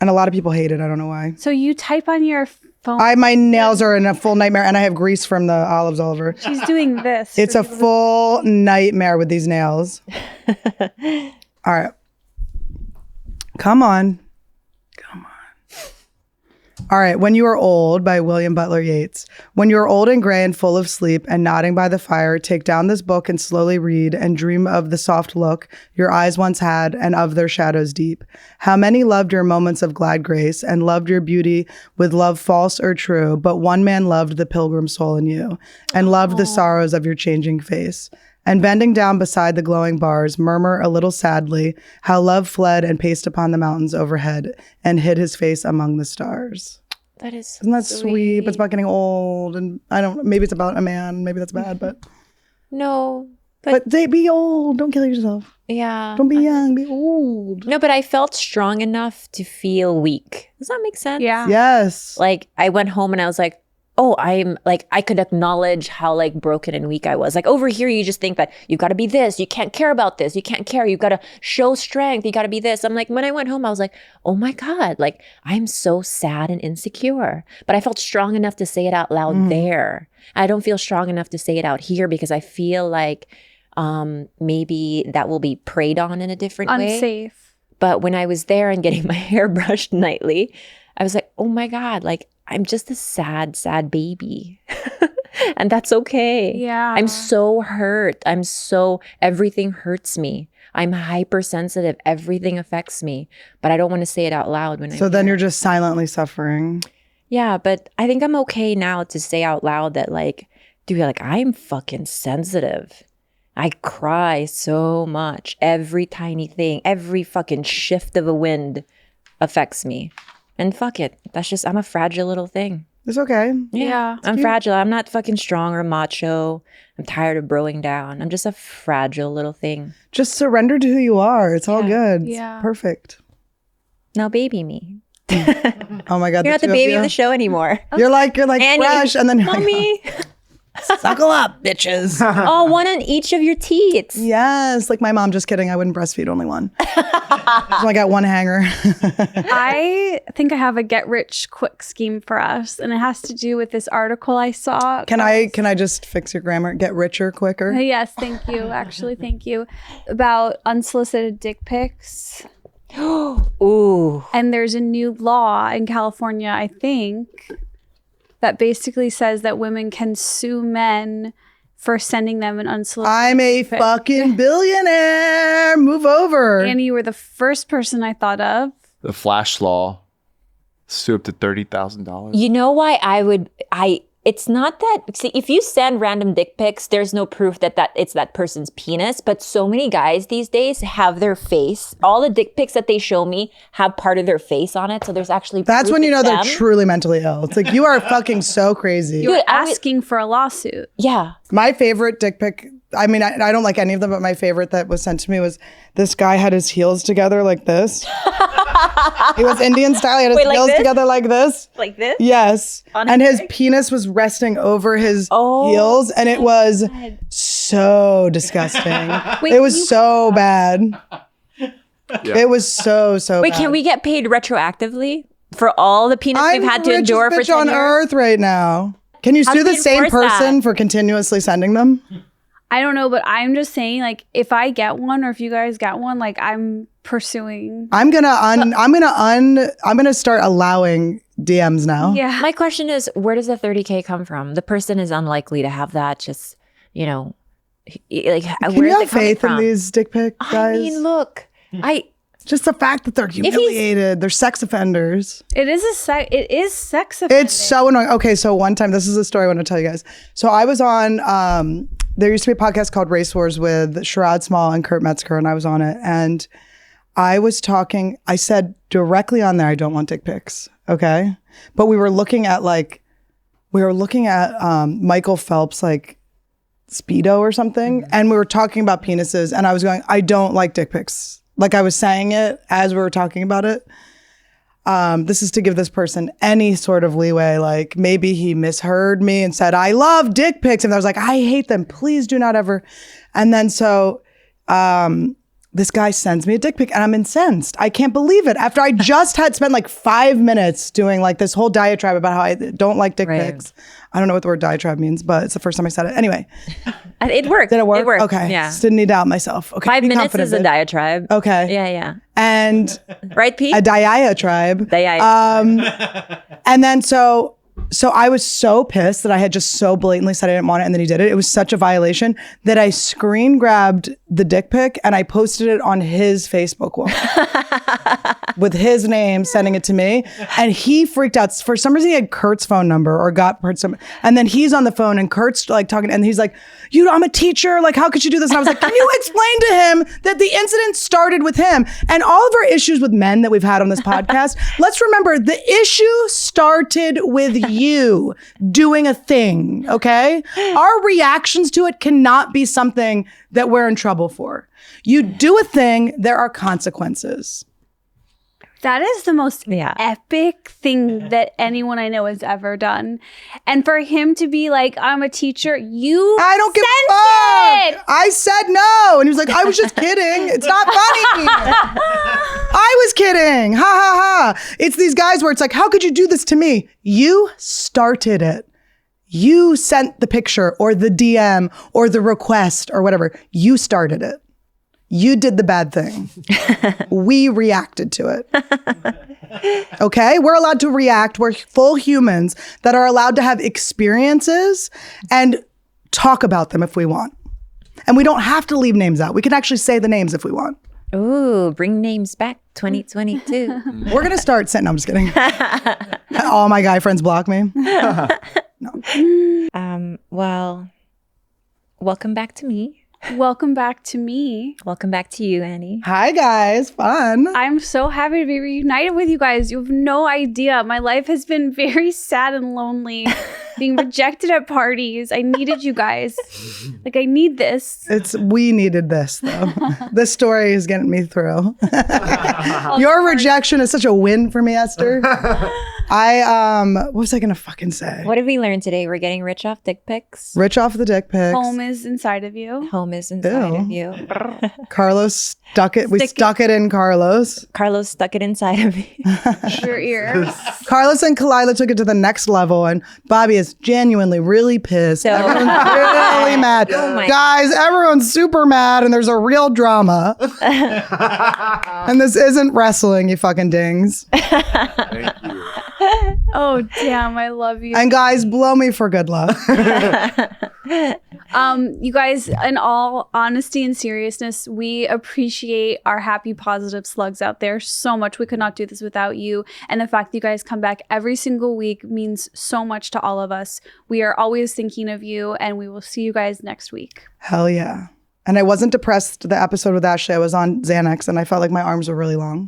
And a lot of people hate it. I don't know why. So you type on your phone. My nails are in a full nightmare and I have grease from the olives all over. She's doing this. It's a full nightmare with these nails. All right. Come on. All right. When You Are Old by William Butler Yeats. When you are old and gray and full of sleep and nodding by the fire, take down this book and slowly read and dream of the soft look your eyes once had and of their shadows deep. How many loved your moments of glad grace and loved your beauty with love false or true, but one man loved the pilgrim soul in you and loved the sorrows of your changing face. And bending down beside the glowing bars, murmur a little sadly how love fled and paced upon the mountains overhead and hid his face among the stars. That is Isn't that sweet? But it's about getting old and maybe it's about a man, maybe that's bad, but. No, But they be old. Don't kill yourself. Yeah. Don't be young. Be old. No, but I felt strong enough to feel weak. Does that make sense? Yeah. Yes. Like I went home and I was like, oh, I'm like, I could acknowledge how like broken and weak I was. Like over here, you just think that you've got to be this. You can't care about this. You can't care. You've got to show strength. You got to be this. I'm like, when I went home, I was like, oh my God, like I'm so sad and insecure. But I felt strong enough to say it out loud there. I don't feel strong enough to say it out here because I feel like maybe that will be preyed on in a different way. Unsafe. But when I was there and getting my hair brushed nightly, I was like, oh my God, like I'm just a sad, sad baby. And that's okay. Yeah. I'm so hurt. Everything hurts me. I'm hypersensitive. Everything affects me. But I don't want to say it out loud when So then you're just silently suffering. Yeah, but I think I'm okay now to say out loud that like, dude, like I'm fucking sensitive. I cry so much. Every tiny thing, every fucking shift of a wind affects me. And fuck it. That's just, I'm a fragile little thing. It's okay. Yeah. I'm fragile. I'm not fucking strong or macho. I'm tired of broing down. I'm just a fragile little thing. Just surrender to who you are. It's all good. It's Yeah. perfect. Now baby me. Oh my God. You're not the baby of the show anymore. You're like Annie, fresh, and then you're like, Mommy. suckle up, bitches. Oh, one on each of your teats. Yes, like my mom. Just kidding. I wouldn't breastfeed, only one. So I got one hanger. I think I have a get rich quick scheme for us, and it has to do with this article I saw. Can I just fix your grammar? Get richer quicker. Yes, thank you. Actually, thank you. About unsolicited dick pics. Ooh. And there's a new law in California, I think, that basically says that women can sue men for sending them an unsolicited I'm a dick pic. fucking billionaire. Move over. Annie, you were the first person I thought of. The flash law. Sue up to $30,000. You know why it's not that, see, if you send random dick pics, there's no proof that it's that person's penis, but so many guys these days have their face. All the dick pics that they show me have part of their face on it, so there's actually That's proof when you know it's they're them. truly mentally ill. It's like, you are fucking so crazy. You were Dude, asking for a lawsuit. Yeah. My favorite dick pic, I mean, I don't like any of them, but my favorite that was sent to me was this guy had his heels together like this. He was Indian style. He had his Wait, like heels this? together like this. Like this? Yes. On And his his penis was resting over his Oh, heels. And it was so disgusting. It was so bad. It was so Wait, bad. can we get paid retroactively for all the penis I'm we've had the to endure for richest 10 bitch on years? earth right now. Can you How sue do the we same enforce person that? for continuously sending them? I don't know, but I'm just saying, like, if I get one or if you guys get one, like, I'm pursuing. I'm gonna start allowing DMs now. Yeah. My question is, where does the 30K come from? The person is unlikely to have that just, you know, like, Can where's you it have coming faith from? in these dick pic guys? I mean, look, Just the fact that they're humiliated, they're sex offenders. It is sex offending. It's so annoying. Okay, so one time, this is a story I want to tell you guys. So I was on, there used to be a podcast called Race Wars with Sherrod Small and Kurt Metzger, and I was on it. And I said directly on there, I don't want dick pics. Okay. But we were looking at Michael Phelps, like Speedo or something. And we were talking about penises, and I was going, I don't like dick pics. Like I was saying it as we were talking about it. This is to give this person any sort of leeway. Like maybe he misheard me and said, I love dick pics. And I was like, I hate them. Please do not ever. And then so this guy sends me a dick pic and I'm incensed. I can't believe it. After I just had spent like 5 minutes doing like this whole diatribe about how I don't like dick pics. I don't know what the word diatribe means, but it's the first time I said it. Anyway. it worked. Did it work? It worked. Okay. Yeah. Just didn't need to doubt myself. Okay. 5 Be minutes confident, is a bitch. diatribe. Okay. Yeah. And Right, Pete? a diatribe. And then so I was so pissed that I had just so blatantly said I didn't want it, and then he did it. It was such a violation that I screen grabbed the dick pic and I posted it on his Facebook wall with his name, sending it to me. And he freaked out. For some reason, he had Kurt's phone number or got Kurt's number. And then he's on the phone and Kurt's like talking, and he's like, I'm a teacher. Like, how could you do this? And I was like, can you explain to him that the incident started with him? And all of our issues with men that we've had on this podcast, let's remember the issue started with you. you doing a thing, okay? Our reactions to it cannot be something that we're in trouble for. You do a thing, there are consequences. That is the most epic thing that anyone I know has ever done. And for him to be like, I'm a teacher, I don't give a fuck. I said no. And he was like, I was just kidding. It's not funny. I was kidding. Ha ha ha. It's these guys where it's like, how could you do this to me? You started it. You sent the picture or the DM or the request or whatever. You started it. You did the bad thing. We reacted to it. Okay? We're allowed to react. We're full humans that are allowed to have experiences and talk about them if we want. And we don't have to leave names out. We can actually say the names if we want. Ooh, bring names back 2022. We're going to start saying, no, I'm just kidding. All my guy friends block me. No. Well, welcome back to me. Welcome back to me. Welcome back to you, Annie. Hi, guys. Fun. I'm so happy to be reunited with you guys. You have no idea. My life has been very sad and lonely. Being rejected at parties. I needed you guys. Like, I need this. We needed this, though. This story is getting me through. Your rejection is such a win for me, Esther. What was I gonna fucking say? What did we learn today? We're getting rich off dick pics. Rich off the dick pics. Home is inside of you. Home is inside of you. Carlos stuck it. We stuck it in Carlos. Carlos stuck it inside of me. Your ear. Carlos and Khalyla took it to the next level, and Bobby is genuinely really pissed. So everyone's really mad. Guys, everyone's super mad, and there's a real drama. And this isn't wrestling, you fucking dings. Thank you. Oh, damn. I love you. And guys, blow me for good luck. You guys, in all honesty and seriousness, we appreciate our happy, positive slugs out there so much. We could not do this without you. And the fact that you guys come back every single week means so much to all of us. We are always thinking of you, and we will see you guys next week. Hell yeah. And I wasn't depressed the episode with Ashley. I was on Xanax, and I felt like my arms were really long.